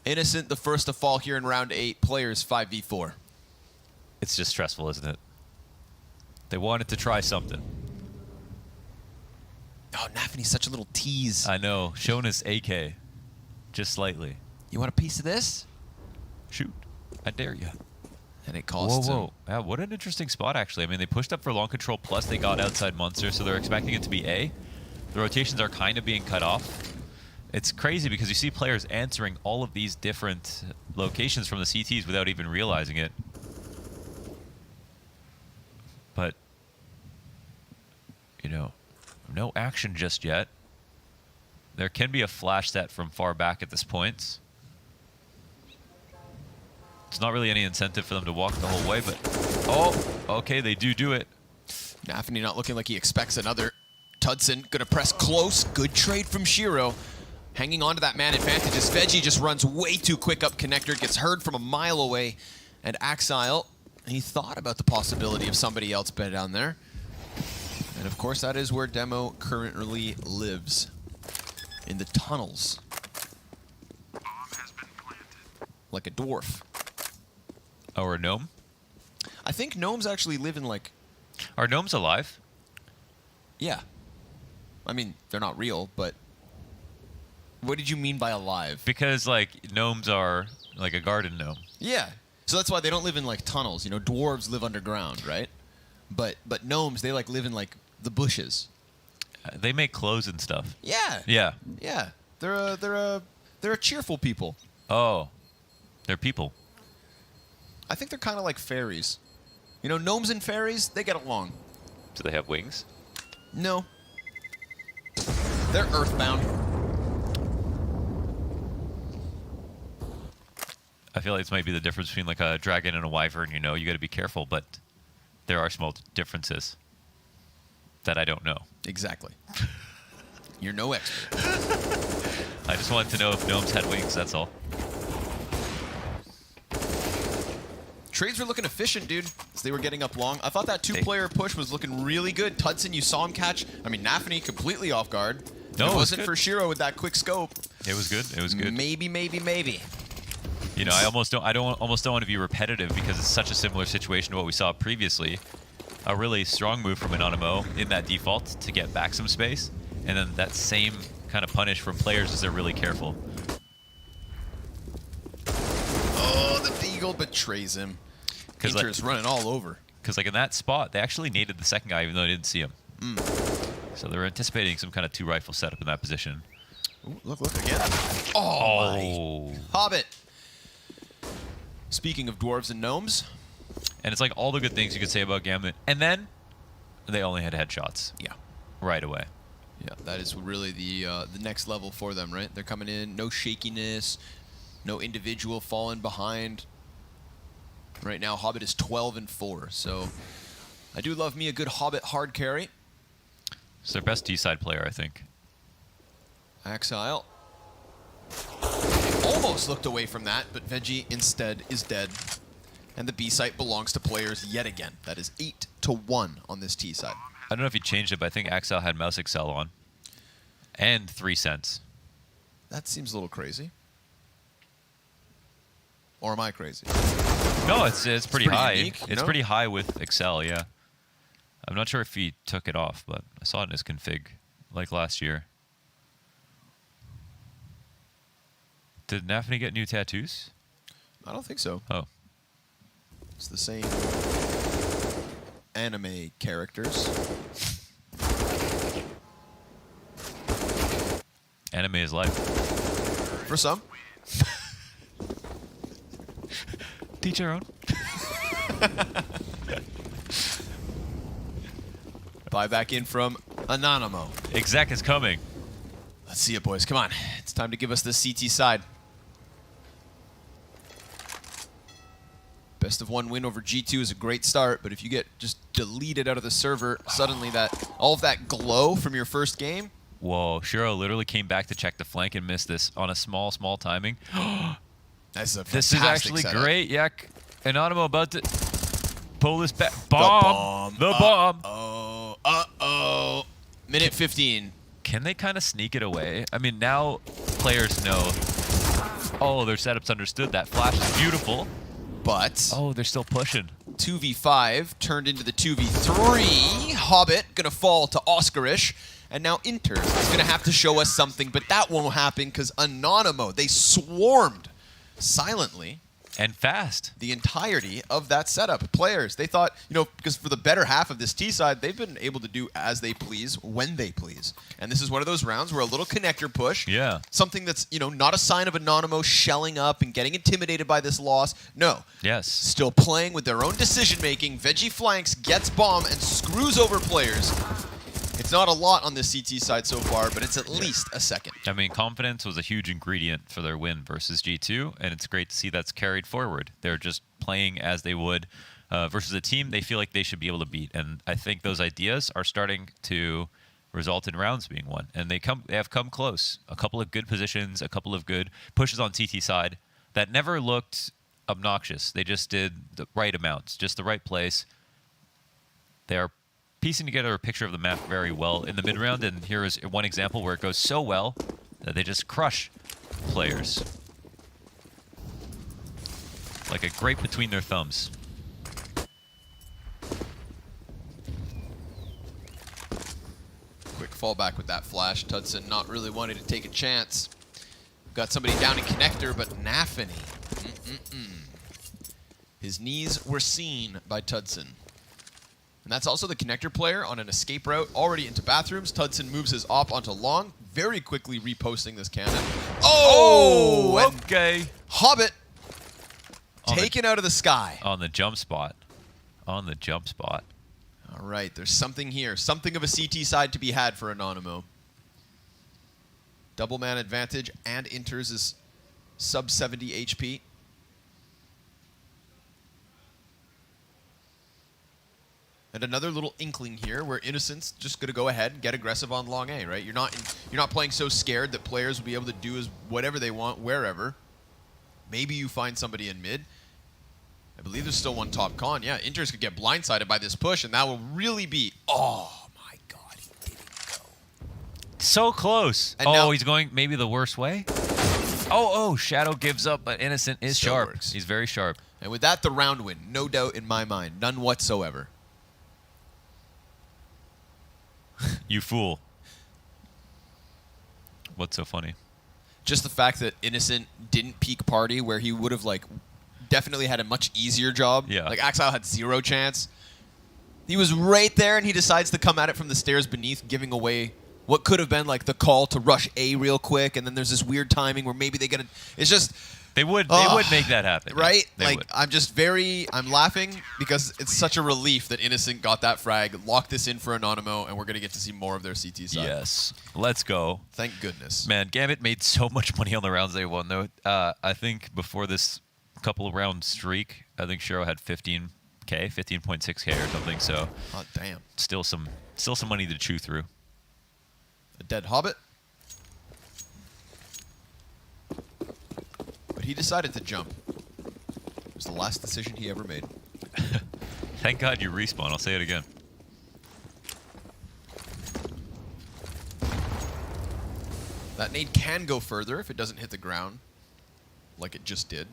Innocent, the first to fall here in round 8. Players 5v4. It's just stressful, isn't it? They wanted to try something. Oh, Nafany's such a little tease. I know. Showing his AK. Just slightly. You want a piece of this? Shoot. I dare you. And it costs him. Yeah, what an interesting spot, actually. I mean, they pushed up for long control, plus they got outside Monster, so they're expecting it to be A. The rotations are kind of being cut off. It's crazy because you see players answering all of these different locations from the CTs without even realizing it. But, you know, no action just yet. There can be a flash set from far back at this point. It's not really any incentive for them to walk the whole way, but... Oh, okay, they do it. Nafany not looking like he expects another. Tudson gonna press close. Good trade from Shiro. Hanging on to that man advantage as Veggie just runs way too quick up connector, gets heard from a mile away. And Axile, he thought about the possibility of somebody else bed down there. And of course, that is where Demo currently lives. In the tunnels. Like a dwarf. Or a gnome? I think gnomes actually live in like... Are gnomes alive? Yeah. I mean, they're not real, but... What did you mean by alive? Because, like, gnomes are like a garden gnome. Yeah. So that's why they don't live in, like, tunnels. You know, dwarves live underground, right? But gnomes, they, like, live in, like, the bushes. They make clothes and stuff. Yeah. Yeah. Yeah. They're a cheerful people. Oh. They're people. I think they're kind of like fairies. You know, gnomes and fairies, they get along. Do they have wings? No. They're earthbound. I feel like this might be the difference between like a dragon and a wyvern, you know, you got to be careful, but there are small differences that I don't know. Exactly. You're no expert. I just wanted to know if gnomes had wings, that's all. Trades were looking efficient, dude, as they were getting up long. I thought that two-player push was looking really good. Tudson, you saw him catch. I mean, Nafany completely off guard. No, it wasn't good for Shiro with that quick scope. It was good. It was good. Maybe. You know, I almost don't want to be repetitive because it's such a similar situation to what we saw previously. A really strong move from Anonymo in that default to get back some space, and then that same kind of punish from players as they're really careful. Oh, the Deagle betrays him. Inter's running all over. Because like in that spot, they actually naded the second guy even though they didn't see him. So they were anticipating some kind of two-rifle setup in that position. Ooh, look again. Oh, my. Hobbit. Speaking of dwarves and gnomes. And it's like all the good things you could say about Gambit. And then they only had headshots. Yeah. Right away. Yeah, that is really the next level for them, right? They're coming in, no shakiness, no individual falling behind. Right now, Hobbit is 12-4, so I do love me a good Hobbit hard carry. It's their best D-side player, I think. Axile. Almost looked away from that, but Veggie instead is dead. And the B site belongs to players yet again. That is 8-1 on this T side. I don't know if he changed it, but I think Axel had Mouse Excel on. And 3 cents. That seems a little crazy. Or am I crazy? No, it's pretty high. Unique, It's pretty high with Excel, yeah. I'm not sure if he took it off, but I saw it in his config, like last year. Did Nafany get new tattoos? I don't think so. Oh. It's the same anime characters. Anime is life. For some. Teach our own. Buy back in from Anonymo. Exec is coming. Let's see it, boys. Come on. It's time to give us the CT side. Best of 1 win over G2 is a great start, but if you get just deleted out of the server, suddenly all of that glow from your first game. Whoa, Shiro literally came back to check the flank and missed this on a small timing. That's a This is actually setup. great. Yeah, Anonymo about to pull this back. The bomb. The bomb. Uh-oh. Minute 15. Can they kind of sneak it away? I mean, now players know. Oh, their setup's understood. That flash is beautiful. But Oh, they're still pushing. 2v5 turned into the 2v3. Hobbit gonna fall to Oscarish. And now Inter is gonna have to show us something, but that won't happen because Anonymo, they swarmed silently And fast. the entirety of that setup. Players, they thought, because for the better half of this T side, they've been able to do as they please, when they please. And this is one of those rounds where a little connector push, Yeah. something that's, not a sign of Anonymo shelling up and getting intimidated by this loss. No. Yes. Still playing with their own decision-making. Veggie flanks, gets bomb, and screws over players. It's not a lot on this CT side so far, but it's at least a second. I mean, confidence was a huge ingredient for their win versus G2, and it's great to see that's carried forward. They're just playing as they would versus a team they feel like they should be able to beat. And I think those ideas are starting to result in rounds being won. And they have come close. A couple of good positions, a couple of good pushes on TT side that never looked obnoxious. They just did the right amounts, just the right place. They are piecing together a picture of the map very well in the mid-round, and here is one example where it goes so well that they just crush players. Like a grape between their thumbs. Quick fallback with that flash. Tudson not really wanting to take a chance. Got somebody down in connector, but Nafany. His knees were seen by Tudson. And that's also the connector player on an escape route already into bathrooms. Tudson moves his op onto long, very quickly reposting this cannon. Oh, okay. Hobbit taken out of the sky. On the jump spot. On the jump spot. All right, there's something here. Something of a CT side to be had for Anonymo. Double man advantage and Inters is sub 70 HP. And another little inkling here where Innocent's just going to go ahead and get aggressive on long A, right? You're not playing so scared that players will be able to do whatever they want wherever. Maybe you find somebody in mid. I believe there's still one top con. Yeah, Inters could get blindsided by this push, and that will really be... Oh, my God, he didn't go. So close. And oh, now- he's going maybe the worst way? Oh, Shadow gives up, but Innocent is Still sharp. works. He's very sharp. And with that, the round win. No doubt in my mind. None whatsoever. You fool. What's so funny? Just the fact that Innocent didn't peak party where he would have, definitely had a much easier job. Yeah. Axel had 0 chance. He was right there, and he decides to come at it from the stairs beneath, giving away what could have been, the call to rush A real quick, and then there's this weird timing where maybe they get it. It's just... They would make that happen. Right? Yeah, they would. I'm laughing because it's such a relief that Innocent got that frag, locked this in for Anonymo, and we're going to get to see more of their CT side. Yes. Let's go. Thank goodness. Man, GAMBIT made so much money on the rounds they won, though. I think before this couple of round streak, I think Shiro had 15K, 15.6K or something, so Oh, damn. still some money to chew through. A dead Hobbit. But he decided to jump. was the last decision he ever made. Thank God you respawn. I'll say it again. That nade can go further if it doesn't hit the ground, like it just did.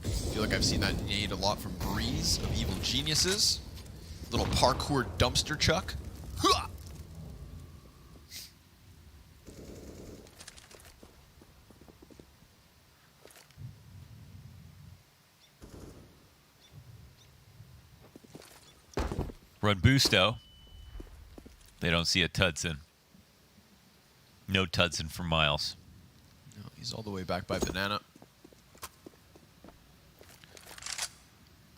I feel like I've seen that nade a lot from Breeze of Evil Geniuses. Little parkour dumpster chuck. Hua! Run Busto. They don't see a Tudson. No Tudson for miles. No, he's all the way back by Banana.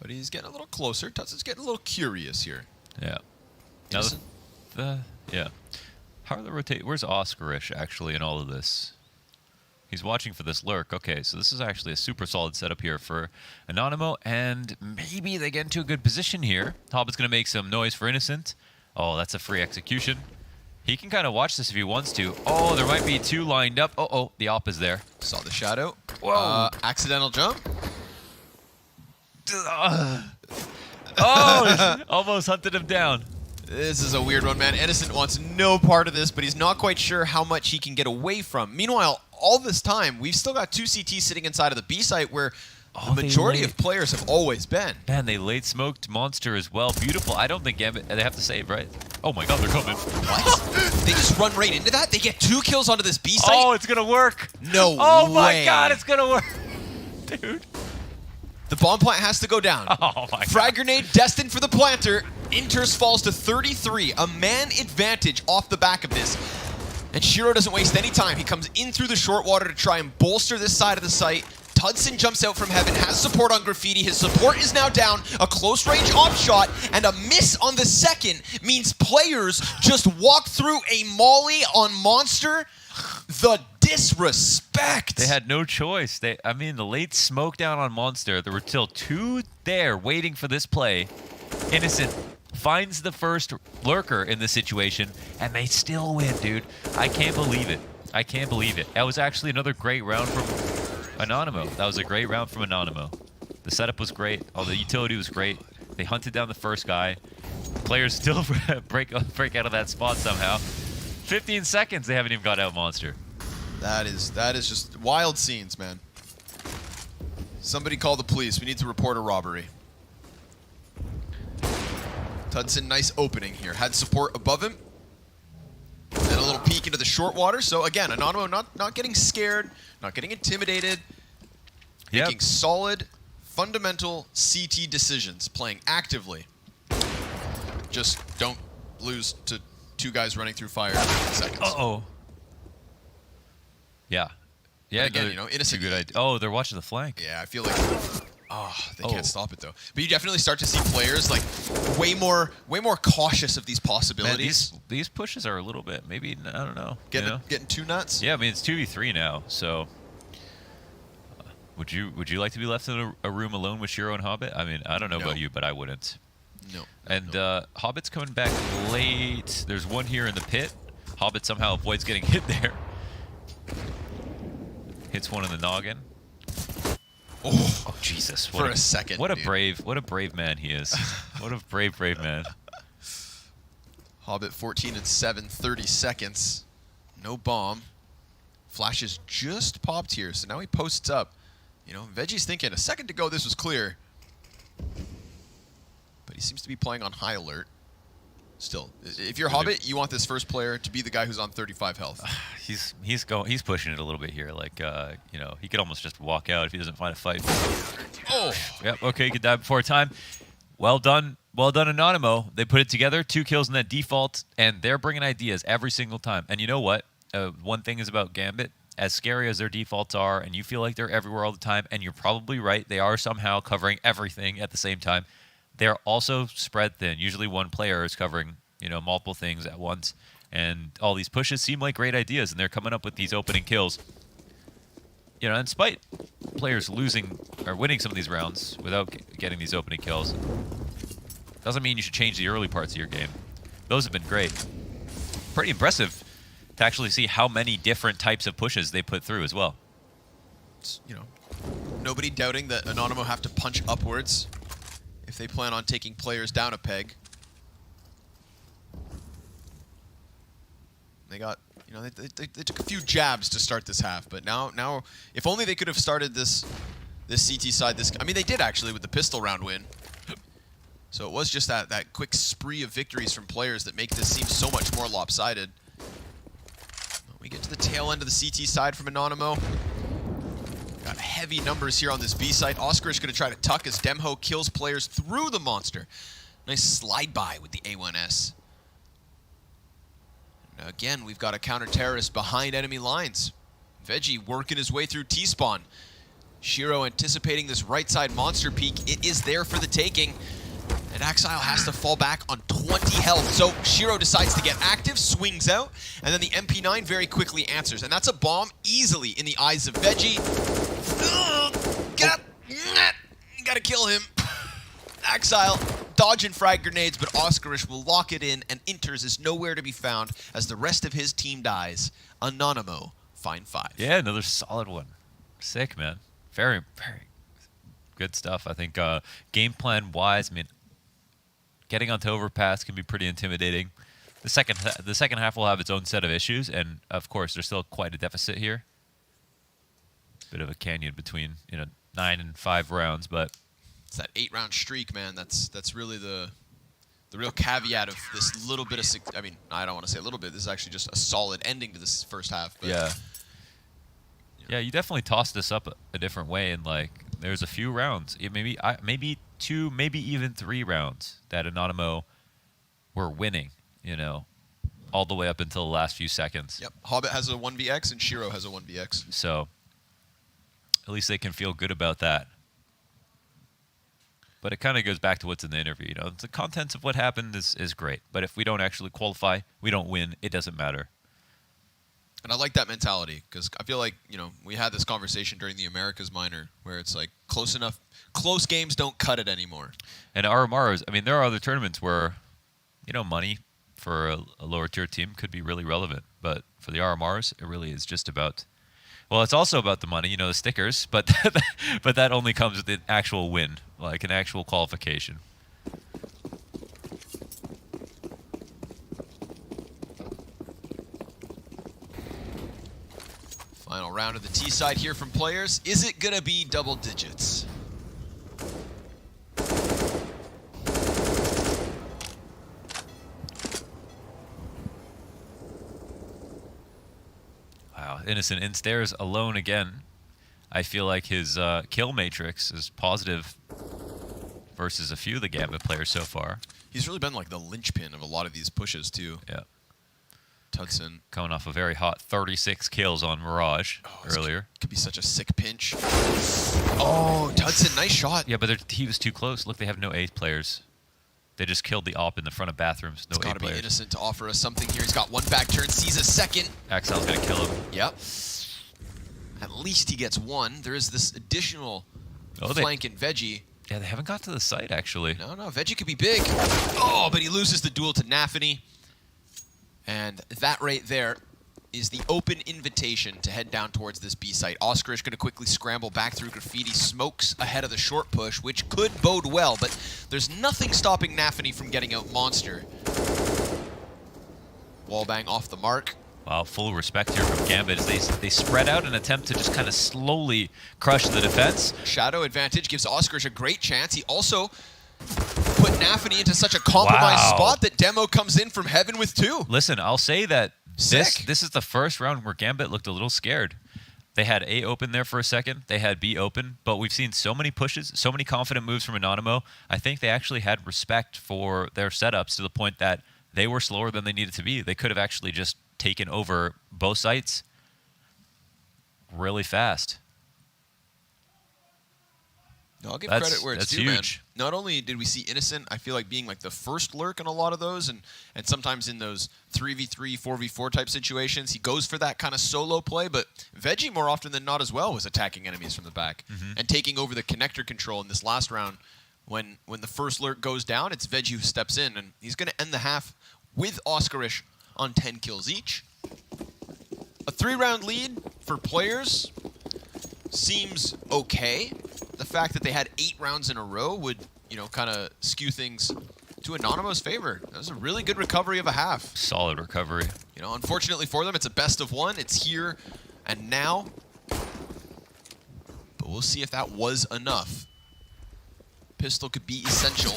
But he's getting a little closer. Tudson's getting a little curious here. Yeah. Now yeah. How are the rotate? Where's Oscarish actually in all of this? He's watching for this lurk. Okay, so this is actually a super solid setup here for Anonymo, and maybe they get into a good position here. Hobbit's going to make some noise for Innocent. Oh, that's a free execution. He can kind of watch this if he wants to. Oh, there might be two lined up. Oh, the op is there. Saw the shadow. Whoa. Accidental jump. Oh, almost hunted him down. This is a weird one, man. Innocent wants no part of this, but he's not quite sure how much he can get away from. Meanwhile, all this time, we've still got two CTs sitting inside of the B site where the majority of players have always been. Man, they late smoked Monster as well. Beautiful. I don't think Gambit, they have to save, right? Oh my God, they're coming. What? They just run right into that? They get 2 kills onto this B site? Oh, it's going to work. No way. Oh my God, it's going to work. Dude. The bomb plant has to go down. Oh my God. Frag grenade destined for the planter. Inters falls to 33. A man advantage off the back of this. And Shiro doesn't waste any time. He comes in through the short water to try and bolster this side of the site. Tudson jumps out from heaven, has support on Graffiti. His support is now down. A close range op shot and a miss on the second means players just walk through a molly on Monster. The disrespect. They had no choice. I mean, the late smoke down on Monster. There were still 2 there waiting for this play. Innocent finds the first lurker in this situation, and they still win, dude. I can't believe it. I can't believe it. That was actually another great round from Anonymo. That was a great round from Anonymo. The setup was great. All the utility was great. They hunted down the first guy. Players still break out of that spot somehow. 15 seconds, they haven't even got out Monster. That is just wild scenes, man. Somebody call the police. We need to report a robbery. Tudson, nice opening here. Had support above him. Then a little peek into the short water. So again, Anonymo not getting scared, not getting intimidated. Yep. Making solid, fundamental CT decisions, playing actively. Just don't lose to 2 guys running through fire in seconds. Uh-oh. Yeah. Yeah, and again, you know, Innocent. Good idea. Oh, they're watching the flank. Yeah, I feel like they can't stop it though. But you definitely start to see players like way more cautious of these possibilities. Man, these pushes are a little bit, maybe, I don't know. Getting too nuts? Yeah, I mean, it's 2v3 now, so would you like to be left in a room alone with Shiro and Hobbit? I mean, I don't know about you, but I wouldn't. No. And Hobbit's coming back late. There's one here in the pit. Hobbit somehow avoids getting hit there. Hits one in the noggin. Oh Jesus! For a second. What a brave man he is. What a brave man. Hobbit 14 and 7, 30 seconds. No bomb. Flash is just popped here, so now he posts up. You know, Veggie's thinking a second to go this was clear. But he seems to be playing on high alert. Still, if you're Hobbit, you want this first player to be the guy who's on 35 health. He's pushing it a little bit here. Like you know, he could almost just walk out if he doesn't find a fight. Oh. Yep. Okay, he could die before time. Well done, Anonymo. They put it together. 2 kills in that default, and they're bringing ideas every single time. And you know what? One thing is about Gambit. As scary as their defaults are, and you feel like they're everywhere all the time, and you're probably right. They are somehow covering everything at the same time. They're also spread thin. Usually one player is covering, you know, multiple things at once. And all these pushes seem like great ideas, and they're coming up with these opening kills. You know, in spite players losing or winning some of these rounds without getting these opening kills, doesn't mean you should change the early parts of your game. Those have been great. Pretty impressive to actually see how many different types of pushes they put through as well. you know, nobody doubting that Anonymo have to punch upwards if they plan on taking players down a peg. They got, you know, they took a few jabs to start this half, but now, if only they could have started this CT side. I mean, they did actually with the pistol round win. So it was just that quick spree of victories from players that make this seem so much more lopsided. We get to the tail end of the CT side from Anonymo. Got heavy numbers here on this B site. Oscarish going to try to tuck as Demho kills players through the monster. Nice slide by with the A1S. And again, we've got a counter-terrorist behind enemy lines. Veggie working his way through T-spawn. Shiro anticipating this right side monster peak. It is there for the taking. And Axile has to fall back on 20 health. So Shiro decides to get active, swings out, and then the MP9 very quickly answers. And that's a bomb easily in the eyes of Veggie. You gotta kill him. Axile dodging frag grenades, but Oscarish will lock it in, and Inters is nowhere to be found as the rest of his team dies. Anonymo, fine 5. Yeah, another solid one. Sick, man. Very, very good stuff. I think game plan wise, I mean, getting onto overpass can be pretty intimidating. The second half will have its own set of issues, and of course, there's still quite a deficit here. Bit of a canyon between 9 and 5 rounds, but it's that 8-round streak, man. That's really the real caveat of this little bit of. I mean, I don't want to say a little bit. This is actually just a solid ending to this first half. But, yeah. Yeah, you definitely tossed this up a different way, and like there's a few rounds, maybe 2, maybe even 3 rounds that Anonymo were winning, all the way up until the last few seconds. Yep, Hobbit has a 1vx and Shiro has a 1vx. So at least they can feel good about that. But it kind of goes back to what's in the interview. The contents of what happened is great, but if we don't actually qualify, we don't win. It doesn't matter. And I like that mentality because I feel like, we had this conversation during the Americas Minor where it's like close games don't cut it anymore. And RMRs, I mean, there are other tournaments where, money for a lower tier team could be really relevant. But for the RMRs, it really is just about, well, it's also about the money, the stickers, but but that only comes with an actual win, like an actual qualification. Final round of the T side here from players. Is it gonna be double digits? Wow, Innocent in stairs alone again. I feel like his kill matrix is positive versus a few of the Gambit players so far. He's really been like the linchpin of a lot of these pushes too. Yeah. Tudson coming off a very hot 36 kills on Mirage earlier. Could be such a sick pinch. Oh, Tudson, nice shot. Yeah, but he was too close. Look, they have no 8 players. They just killed the op in the front of bathrooms. No 8 players. It's gotta be Innocent to offer us something here. He's got one back turn, sees a second. Axile's gonna kill him. Yep. At least he gets one. There is this additional flank in Veggie. Yeah, they haven't got to the site, actually. No, Veggie could be big. Oh, but he loses the duel to Nafany. And that right there is the open invitation to head down towards this B site. Oscarish going to quickly scramble back through Graffiti, smokes ahead of the short push, which could bode well, but there's nothing stopping Nafany from getting out Monster. Wallbang off the mark. Wow, full respect here from Gambit as they spread out and attempt to just kind of slowly crush the defense. Shadow advantage gives Oscarish a great chance. He also put Nafany into such a compromised spot that Demo comes in from heaven with 2. Listen, I'll say that this is the first round where Gambit looked a little scared. They had A open there for a second. They had B open, but we've seen so many pushes, so many confident moves from Anonymo. I think they actually had respect for their setups to the point that they were slower than they needed to be. They could have actually just taken over both sites really fast. No, I'll give credit where it's due, man. Huge. Not only did we see Innocent, I feel like being like the first lurk in a lot of those, and sometimes in those 3v3, 4v4 type situations, he goes for that kind of solo play, but Veggie more often than not as well was attacking enemies from the back and taking over the connector control in this last round. When the first lurk goes down, it's Veggie who steps in, and he's going to end the half with Oscarish on 10 kills each. A 3-round lead for players. seems okay. The fact that they had 8 rounds in a row would, you know, kind of skew things to Anonymo's favor. That was a really good recovery of a half. Solid recovery. You know, unfortunately for them, it's a best of 1. It's here and now. But we'll see if that was enough. Pistol could be essential.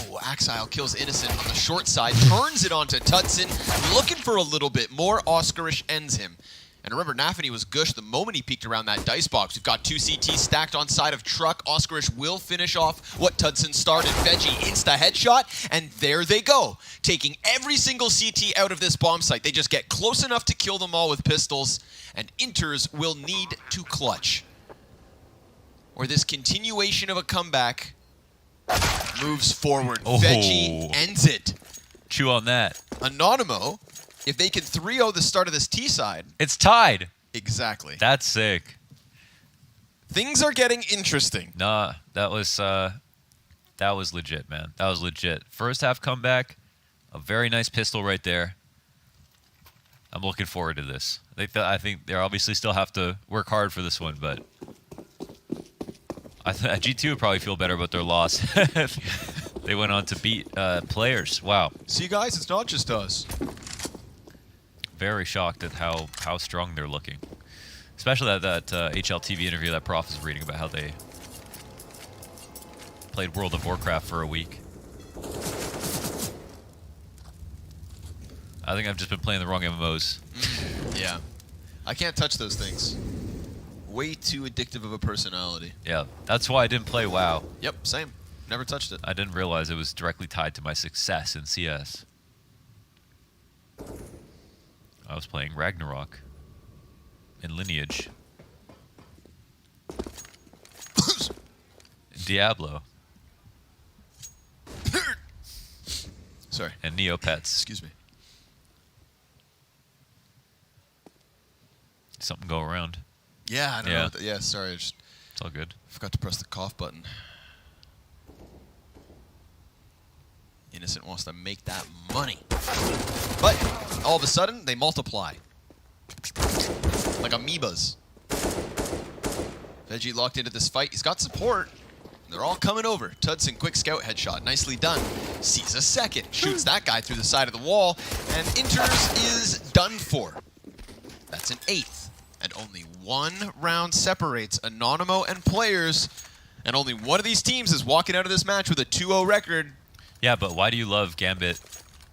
Oh, Axile kills Innocent on the short side, turns it onto Tutson, looking for a little bit more. Oscarish ends him. And remember, Nafany was gushed the moment he peeked around that dice box. We've got 2 CTs stacked on side of Truck. Oscarish will finish off what Tudson started. Veggie insta headshot, and there they go. Taking every single CT out of this bomb site. They just get close enough to kill them all with pistols, and Inters will need to clutch. Or this continuation of a comeback moves forward. Oh. Veggie ends it. Chew on that. Anonymo, if they can 3-0 the start of this T side. It's tied. Exactly. That's sick. Things are getting interesting. Nah, that was legit, man. That was legit. First half comeback, a very nice pistol right there. I'm looking forward to this. I think they obviously still have to work hard for this one, but G2 would probably feel better about their loss if they went on to beat players. Wow. See, guys, it's not just us. Very shocked at how strong they're looking. Especially that HLTV interview that Prof is reading about how they played World of Warcraft for a week. I think I've just been playing the wrong MMOs. Yeah. I can't touch those things. Way too addictive of a personality. Yeah, that's why I didn't play WoW. Yep, same. Never touched it. I didn't realize it was directly tied to my success in CS. I was playing Ragnarok in Lineage. Diablo. Sorry. And Neopets. Excuse me. Something go around. Yeah, I don't Yeah. know. Yeah, sorry. I just It's all good. forgot to press the cough button. Innocent wants to make that money. But all of a sudden, they multiply. Like amoebas. Veggie locked into this fight. He's got support. They're all coming over. Tudson, quick scout headshot. Nicely done. Sees a second. Shoots that guy through the side of the wall. And Inters is done for. That's an 8th. And only 1 round separates Anonymo and players. And only one of these teams is walking out of this match with a 2-0 record. Yeah, but why do you love Gambit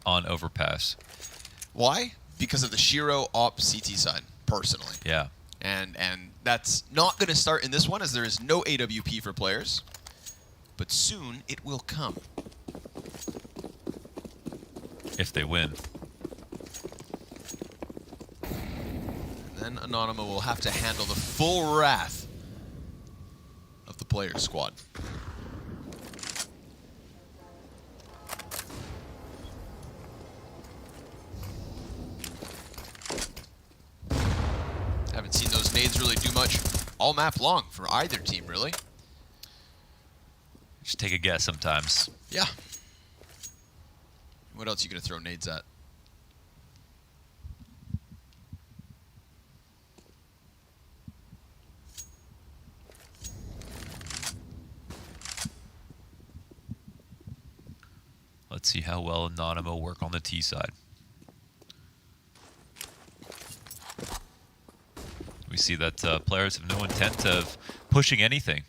on Overpass? Why? Because of the Shiro op CT side, personally. Yeah. And that's not going to start in this one, as there is no AWP for players. But soon it will come. If they win. And then Anonymo will have to handle the full wrath of the player squad. Haven't seen those nades really do much all map long for either team, really. Just take a guess sometimes. Yeah. What else are you going to throw nades at? Let's see how well Anonymo work on the T side. We see that players have no intent of pushing anything.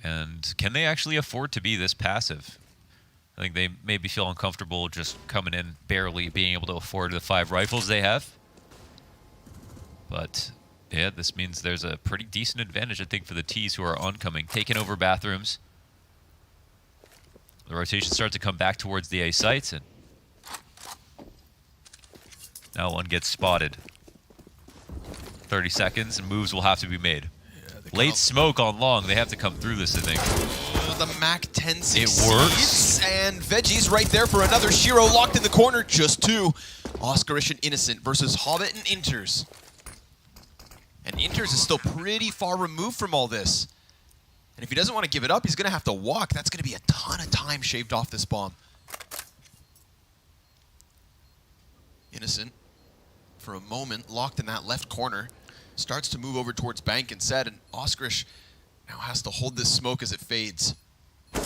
And can they actually afford to be this passive? I think they maybe feel uncomfortable just coming in, barely being able to afford the 5 rifles they have. But yeah, this means there's a pretty decent advantage, I think, for the Ts who are oncoming, taking over bathrooms. The rotation starts to come back towards the A sites, and now one gets spotted. 30 seconds, and moves will have to be made. Yeah, late smoke on long. They have to come through this, I think. Oh, the MAC-10 succeeds. It works. And Veggie's right there for another Shiro locked in the corner. Just 2. Oscarish and Innocent versus Hobbit and Inters. And Inters is still pretty far removed from all this. And if he doesn't want to give it up, he's going to have to walk. That's going to be a ton of time shaved off this bomb. Innocent for a moment, locked in that left corner. Starts to move over towards Bank instead, and Oskarish now has to hold this smoke as it fades.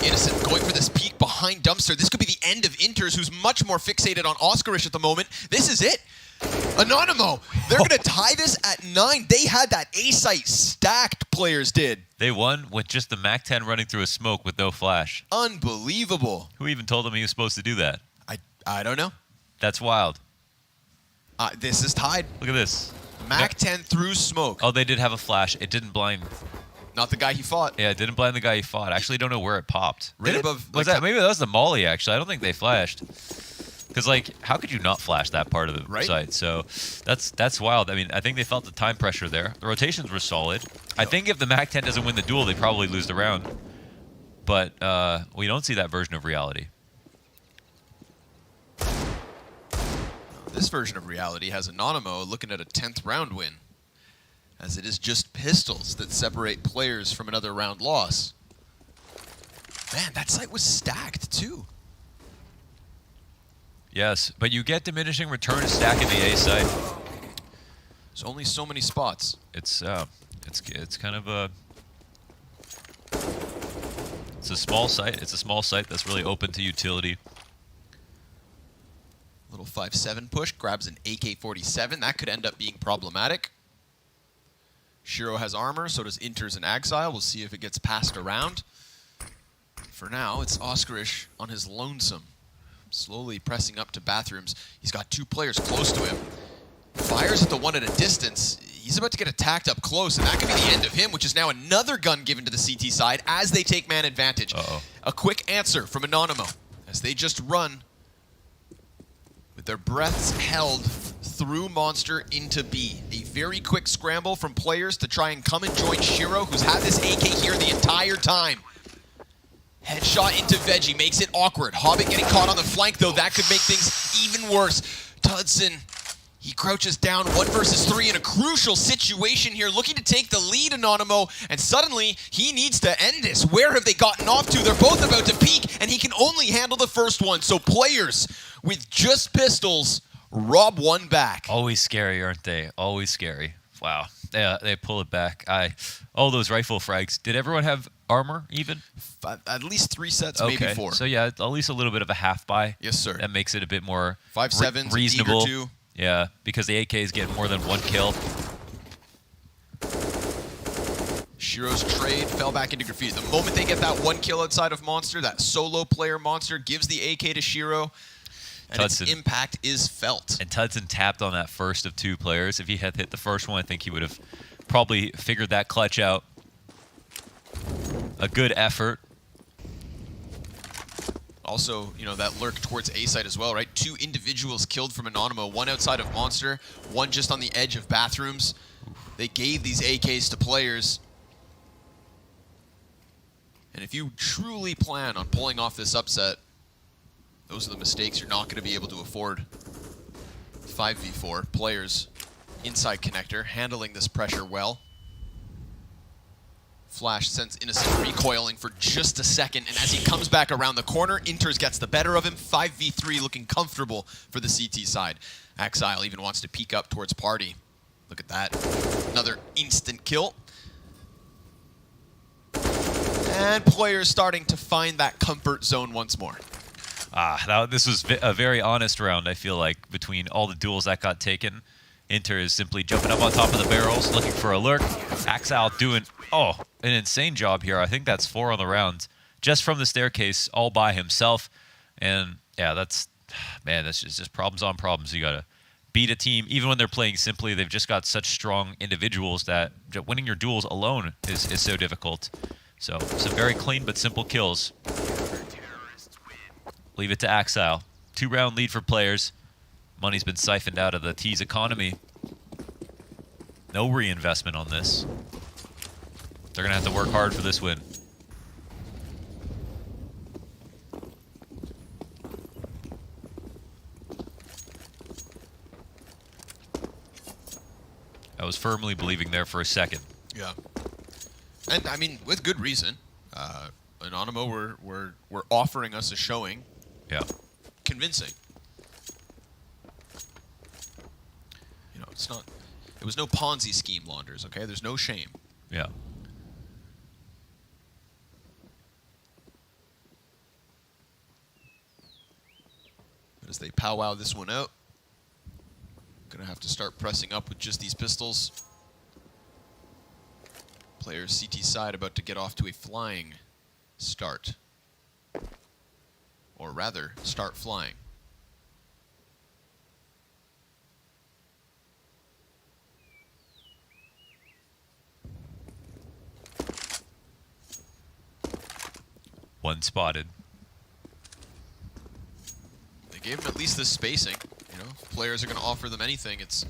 Innocent going for this peek behind Dumpster. This could be the end of Inters, who's much more fixated on Oskarish at the moment. This is it. Anonymo, they're going to tie this at 9. They had that A-site stacked, players did. They won with just the MAC-10 running through a smoke with no flash. Unbelievable. Who even told him he was supposed to do that? I don't know. That's wild. This is tied. Look at this. MAC-10 through smoke. Oh, they did have a flash. It didn't blind. Not the guy he fought. Yeah, it didn't blind the guy he fought. I actually don't know where it popped. Right Did above. it? Was that, maybe that was the Molly, actually. I don't think they flashed. Because, like, how could you not flash that part of the site? So that's wild. I mean, I think they felt the time pressure there. The rotations were solid. I think if the MAC-10 doesn't win the duel, they probably lose the round. But we don't see that version of reality. This version of reality has Anonymo looking at a 10th round win, as it is just pistols that separate players from another round loss. Man, that site was stacked too. Yes, but you get diminishing return stacking the A site. There's only so many spots. It's kind of a small site. It's a small site that's really open to utility. Little 5-7 push, grabs an AK-47. That could end up being problematic. Shiro has armor, so does Inters and Exile. We'll see if it gets passed around. For now, it's Oskarish on his lonesome. Slowly pressing up to bathrooms. He's got 2 players close to him. Fires at the one at a distance. He's about to get attacked up close, and that could be the end of him, which is now another gun given to the CT side as they take man advantage. A quick answer from Anonymo as they just run with their breaths held through Monster into B. A very quick scramble from players to try and come and join Shiro, who's had this AK here the entire time. Headshot into Veggie makes it awkward. Hobbit getting caught on the flank, though. That could make things even worse. Tudson, he crouches down 1 versus 3 in a crucial situation here, looking to take the lead, Anonymo, and suddenly he needs to end this. Where have they gotten off to? They're both about to peak, and he can only handle the first one. So players with just pistols rob one back. Always scary, aren't they? Always scary. Wow. Yeah, they pull it back. All those rifle frags. Did everyone have armor even? At least 3 sets, maybe 4. So yeah, at least a little bit of a half buy. Yes, sir. That makes it a bit more 5.7s, reasonable. Eager 2. Yeah, because the AKs get more than 1 kill. Shiro's trade fell back into graffiti. The moment they get that 1 kill outside of Monster, that solo player Monster gives the AK to Shiro, and its impact is felt. And Tudson tapped on that first of 2 players. If he had hit the first one, I think he would have probably figured that clutch out. A good effort. Also, you know, that lurk towards A site as well, right? 2 individuals killed from Anonymo, 1 outside of Monster, 1 just on the edge of bathrooms. They gave these AKs to players. And if you truly plan on pulling off this upset, those are the mistakes you're not going to be able to afford. 5v4, players inside connector, handling this pressure well. Flash sends Innocent recoiling for just a second, and as he comes back around the corner, Inters gets the better of him. 5v3 looking comfortable for the CT side. Exile even wants to peek up towards Party. Look at that. Another instant kill. And players starting to find that comfort zone once more. This was a very honest round, I feel like, between all the duels that got taken. Inter is simply jumping up on top of the barrels, looking for a lurk. Exile doing, an insane job here. I think that's 4 on the round, just from the staircase, all by himself. And yeah, that's just problems on problems. You gotta beat a team, even when they're playing simply. They've just got such strong individuals that winning your duels alone is so difficult. So some very clean but simple kills. Leave it to Exile. 2-round lead for players. Money's been siphoned out of the T's economy. No reinvestment on this. They're going to have to work hard for this win. I was firmly believing there for a second. Yeah. And, I mean, with good reason. Anonymo were offering us a showing. Yeah. Convincing. It's not. It was no Ponzi scheme, Launders. Okay, there's no shame. Yeah. But as they powwow this one out, gonna have to start pressing up with just these pistols. Players CT side about to get off to a flying start. Or rather, start flying. One spotted. They gave him at least this spacing. You know, if players are going to offer them anything, it's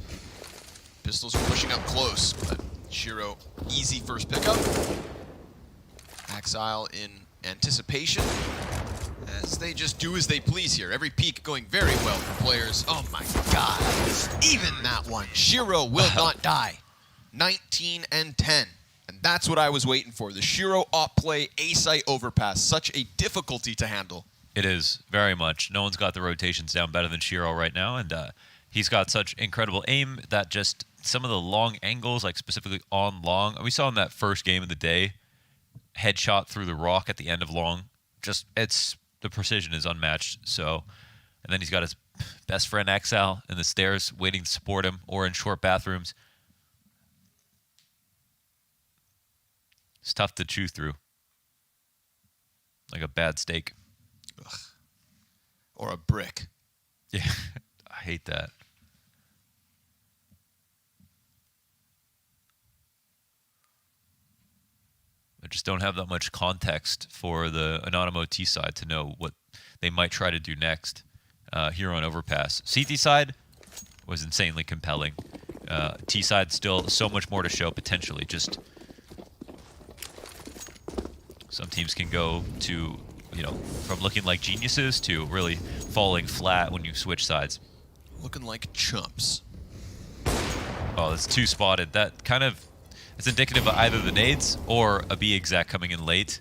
pistols are pushing up close. But Shiro, easy first pickup. Axile in anticipation, as they just do as they please here. Every peek going very well for players. Oh my god, even that one. Shiro will not die. 19 and 10. And that's what I was waiting for. The Shiro op play, A-site overpass. Such a difficulty to handle. It is, very much. No one's got the rotations down better than Shiro right now, and he's got such incredible aim that just some of the long angles, like specifically on long, we saw in that first game of the day, headshot through the rock at the end of long. Just, the precision is unmatched. So, and then he's got his best friend Axel in the stairs waiting to support him, or in short bathrooms. It's tough to chew through. Like a bad steak. Ugh. Or a brick. Yeah, I hate that. I just don't have that much context for the Anonymo T side to know what they might try to do next here on Overpass. CT side was insanely compelling. T side still so much more to show potentially. Just some teams can go to, you know, from looking like geniuses to really falling flat when you switch sides. Looking like chumps. Oh, that's two spotted. That kind of, it's indicative of either the nades or a B exec coming in late.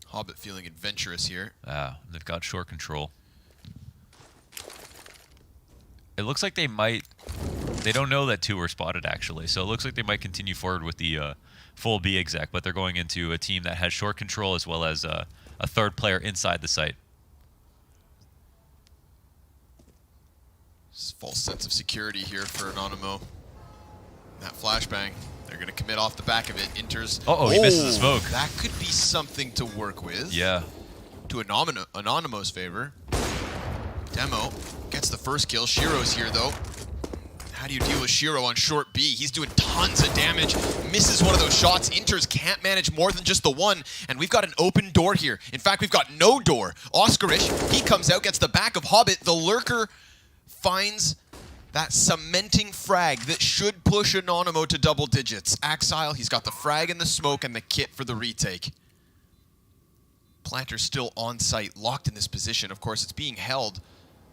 Hobbit feeling adventurous here. They've got short control. It looks like they might, they don't know that two were spotted actually, so it looks like they might continue forward with the full B exec, but they're going into a team that has short control as well as a third player inside the site. False sense of security here for Anonymo. That flashbang, they're going to commit off the back of it. Enters. Uh-oh, he misses the smoke. That could be something to work with. Yeah. To Anonymo's favor. Demo gets the first kill. Shiro's here, though. How do you deal with Shiro on short B? He's doing tons of damage. Misses one of those shots. Inters can't manage more than just the one. And we've got an open door here. In fact, we've got no door. Oscarish, he comes out, gets the back of Hobbit. The Lurker finds that cementing frag that should push Anonymo to double digits. Axile, he's got the frag and the smoke and the kit for the retake. Planter's still on site, locked in this position. Of course, it's being held.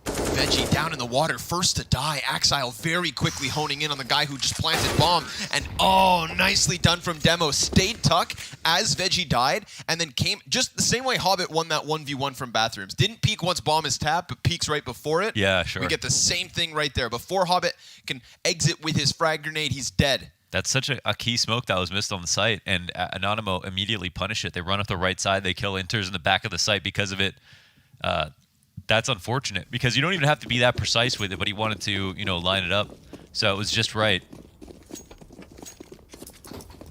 Veggie down in the water, first to die. Axile very quickly honing in on the guy who just planted bomb. And oh, nicely done from Demo. Stayed tuck as Veggie died, and then came just the same way Hobbit won that 1v1 from bathrooms. Didn't peek once bomb is tapped, but peeks right before it. Yeah, sure. We get the same thing right there. Before Hobbit can exit with his frag grenade, he's dead. That's such a key smoke that was missed on the site, and Anonymo immediately punish it. They run up the right side, they kill Inters in the back of the site because of it. That's unfortunate because you don't even have to be that precise with it, but he wanted to, you know, line it up. So it was just right.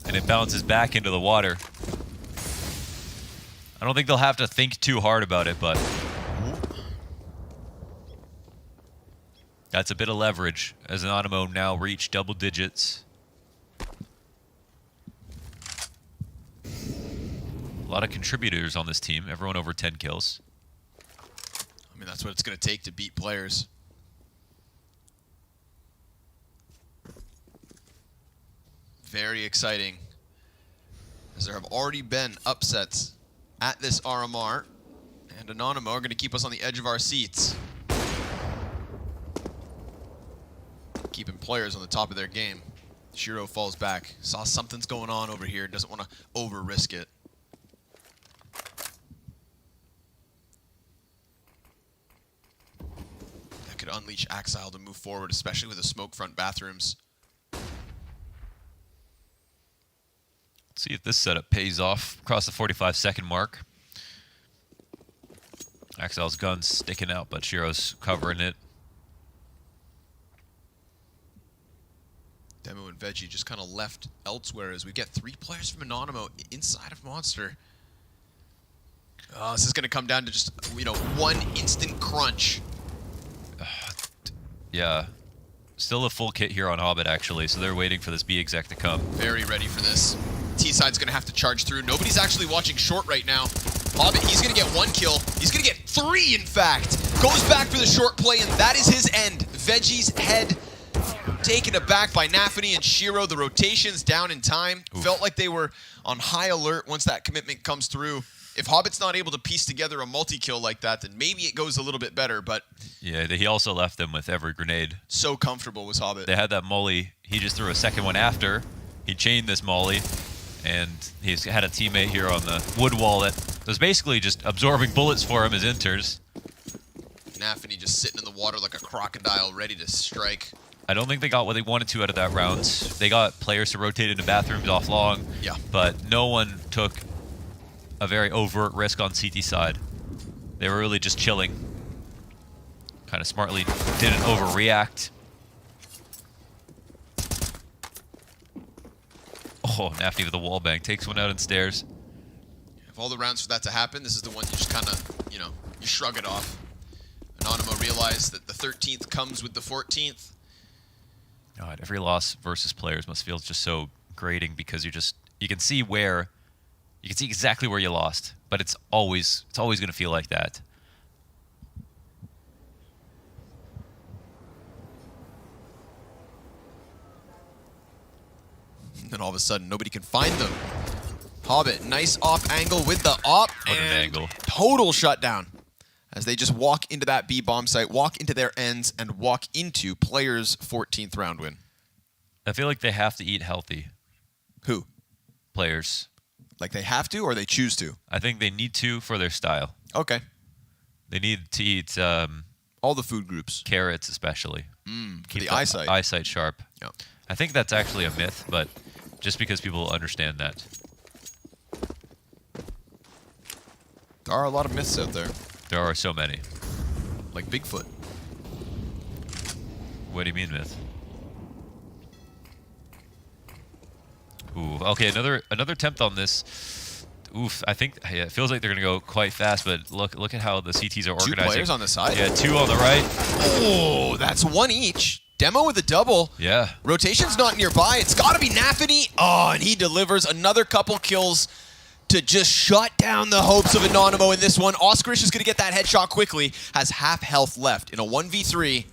And it bounces back into the water. I don't think they'll have to think too hard about it, but that's a bit of leverage as Anonymo now reach double digits. A lot of contributors on this team, everyone over 10 kills. I mean, that's what it's going to take to beat players. Very exciting, as there have already been upsets at this RMR, and Anonymo are going to keep us on the edge of our seats. Keeping players on the top of their game. Shiro falls back. Saw something's going on over here. Doesn't want to over-risk it. unleash Axile to move forward, especially with the smoke front bathrooms. Let's see if this setup pays off across the 45-second mark. Axile's gun's sticking out, but Shiro's covering it. Demo and Veggie just kind of left elsewhere as we get 3 players from Anonymo inside of Monster. This is going to come down to just, you know, 1 instant crunch. Yeah. Still a full kit here on Hobbit, actually, so they're waiting for this B exec to come. Very ready for this. T-side's going to have to charge through. Nobody's actually watching short right now. Hobbit, he's going to get 1 kill. He's going to get 3, in fact. Goes back for the short play, and that is his end. Veggie's head taken aback by Nafany and Shiro. The rotations down in time. Oof. Felt like they were on high alert once that commitment comes through. If Hobbit's not able to piece together a multi-kill like that, then maybe it goes a little bit better, but... Yeah, he also left them with every grenade. So comfortable was Hobbit. They had that molly. He just threw a second one after. He chained this molly, and he's had a teammate here on the wood wall that was basically just absorbing bullets for him as enters. Nafany just sitting in the water like a crocodile, ready to strike. I don't think they got what they wanted to out of that round. They got players to rotate into bathrooms off long, yeah, but no one took a very overt risk on CT side. They were really just chilling. Kind of smartly didn't overreact. Oh, Nafany with the wall bang. Takes one out and stares. If all the rounds for that to happen, this is the one you just kind of, you know, you shrug it off. Anonymo realized that the 13th comes with the 14th. God, every loss versus players must feel just so grating because you can see where, you can see exactly where you lost, but it's always going to feel like that. And all of a sudden, nobody can find them. Hobbit, nice off angle with the op, What an and angle. Total shutdown. As they just walk into that B bomb site, walk into their ends, and walk into players' 14th round win. I feel like they have to eat healthy. Who? Players. Like they have to or they choose to? I think they need to for their style. Okay. They need to eat all the food groups. Carrots especially. Keep the eyesight. Eyesight sharp. Yeah. I think that's actually a myth, but just because people understand that. There are a lot of myths out there. There are so many. Like Bigfoot. What do you mean myth? Ooh, okay, another attempt on this. Oof, I think it feels like they're gonna go quite fast, but look at how the CTs are organizing. 2 players on the side? Yeah, 2 on the right. Oh, that's 1 each. Demo with a double. Yeah. Rotation's not nearby. It's gotta be Nafany. Oh, and he delivers another couple kills to just shut down the hopes of Anonymo in this one. Oskarish is gonna get that headshot quickly. Has half health left in a 1v3.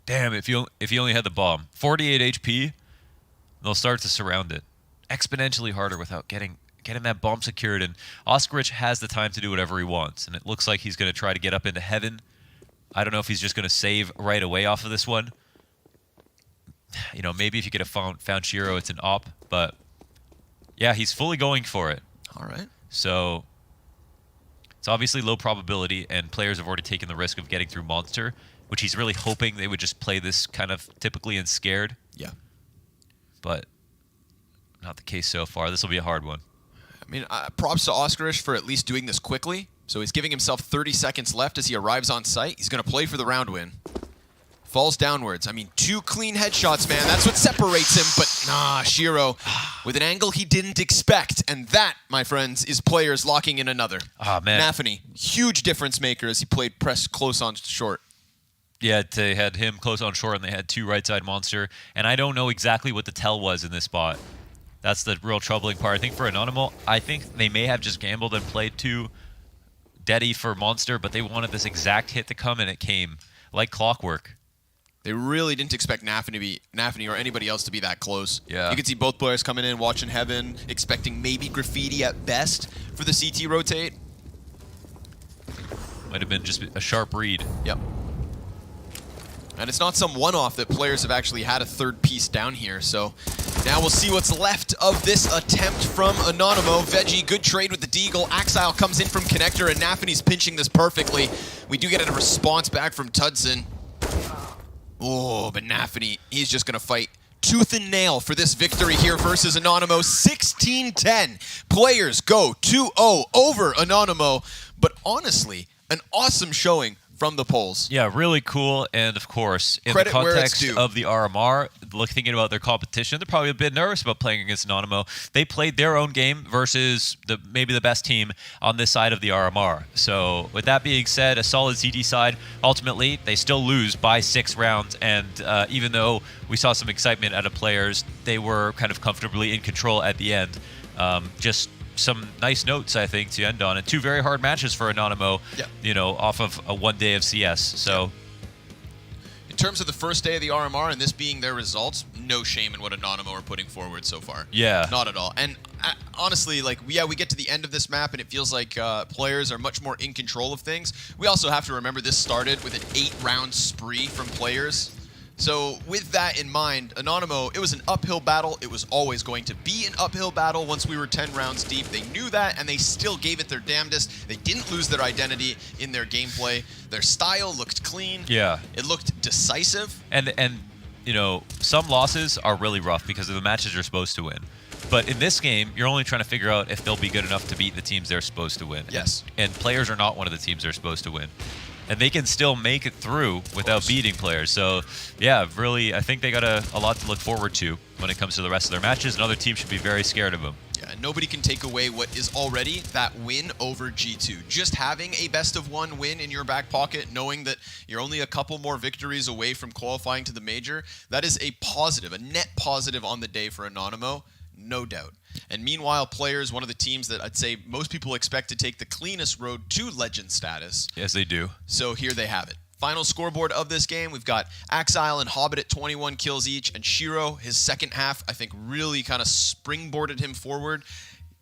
Damn, if you only had the bomb. 48 HP, they'll start to surround it. Exponentially harder without getting that bomb secured, and Oskarish has the time to do whatever he wants, and it looks like he's going to try to get up into heaven. I don't know if he's just going to save right away off of this one. You know, maybe if you could have found Shiro, it's an op, but yeah, he's fully going for it. All right. So it's obviously low probability, and players have already taken the risk of getting through Monster, which he's really hoping they would just play this kind of typically and scared. Yeah. But not the case so far. This will be a hard one. I mean, props to Oskarish for at least doing this quickly. So he's giving himself 30 seconds left as he arrives on site. He's going to play for the round win. Falls downwards. I mean, 2 clean headshots, man. That's what separates him. But nah, Shiro with an angle he didn't expect. And that, my friends, is players locking in another. Ah, man. Nafany, huge difference maker as he played press close on short. Yeah, they had him close on short, and they had 2 right side Monster. And I don't know exactly what the tell was in this spot. That's the real troubling part. I think for Anonymo, I think they may have just gambled and played 2 Deddy for Monster, but they wanted this exact hit to come, and it came like clockwork. They really didn't expect Nafany or anybody else to be that close. Yeah. You could see both players coming in, watching Heaven, expecting maybe Graffiti at best for the CT rotate. Might have been just a sharp read. Yep. And it's not some one-off that players have actually had a 3rd piece down here, so Now we'll see what's left of this attempt from Anonymo. Veggie, good trade with the Deagle. Axile comes in from Connector, and Nafany's pinching this perfectly. We do get a response back from Tudson. Oh, but Nafany, he's just going to fight tooth and nail for this victory here versus Anonymo. 16-10. Players go 2-0 over Anonymo. But honestly, an awesome showing from the polls. Yeah, really cool. And of course, in Credit the where it's context due. of the RMR, thinking about their competition, they're probably a bit nervous about playing against Anonymo. They played their own game versus maybe the best team on this side of the RMR. So with that being said, a solid CT side. Ultimately, they still lose by 6 rounds. And even though we saw some excitement out of players, they were kind of comfortably in control at the end. Just some nice notes, I think, to end on. And 2 very hard matches for Anonymo, you know, off of a 1 day of CS. So, in terms of the first day of the RMR and this being their results, no shame in what Anonymo are putting forward so far. Yeah. Not at all. And honestly, like, yeah, we get to the end of this map and it feels like players are much more in control of things. We also have to remember this started with an 8-round spree from players. So with that in mind, Anonymo, it was an uphill battle. It was always going to be an uphill battle once we were 10 rounds deep. They knew that, and they still gave it their damnedest. They didn't lose their identity in their gameplay. Their style looked clean. Yeah. It looked decisive. And you know, some losses are really rough because of the matches you're supposed to win. But in this game, you're only trying to figure out if they'll be good enough to beat the teams they're supposed to win. Yes. And players are not one of the teams they're supposed to win. And they can still make it through without beating players. So, yeah, really, I think they got a lot to look forward to when it comes to the rest of their matches. And other teams should be very scared of them. Yeah, nobody can take away what is already that win over G2. Just having a best-of-1 win in your back pocket, knowing that you're only a couple more victories away from qualifying to the major, that is a positive, a net positive on the day for Anonymo, no doubt. And meanwhile, players, one of the teams that I'd say most people expect to take the cleanest road to legend status. Yes, they do. So here they have it. Final scoreboard of this game, we've got Axile and Hobbit at 21 kills each, and Shiro, his second half, I think really kind of springboarded him forward,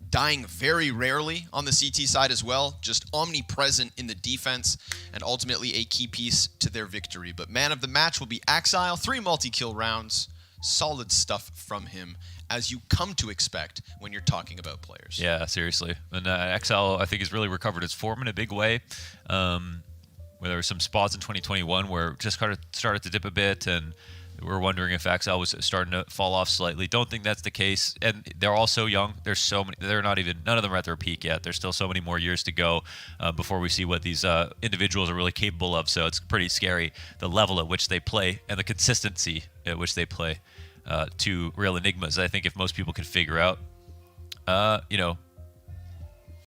dying very rarely on the CT side as well, just omnipresent in the defense, and ultimately a key piece to their victory. But man of the match will be Axile, 3 multi-kill rounds, solid stuff from him, as you come to expect when you're talking about players. Yeah, seriously. And XL, I think, has really recovered its form in a big way. Where there were some spots in 2021 where it just kind of started to dip a bit, and we're wondering if XL was starting to fall off slightly. Don't think that's the case. And they're all so young. There's so many. They're not even. None of them are at their peak yet. There's still so many more years to go before we see what these individuals are really capable of. So it's pretty scary, the level at which they play and the consistency at which they play. 2 real enigmas I think if most people can figure out, you know,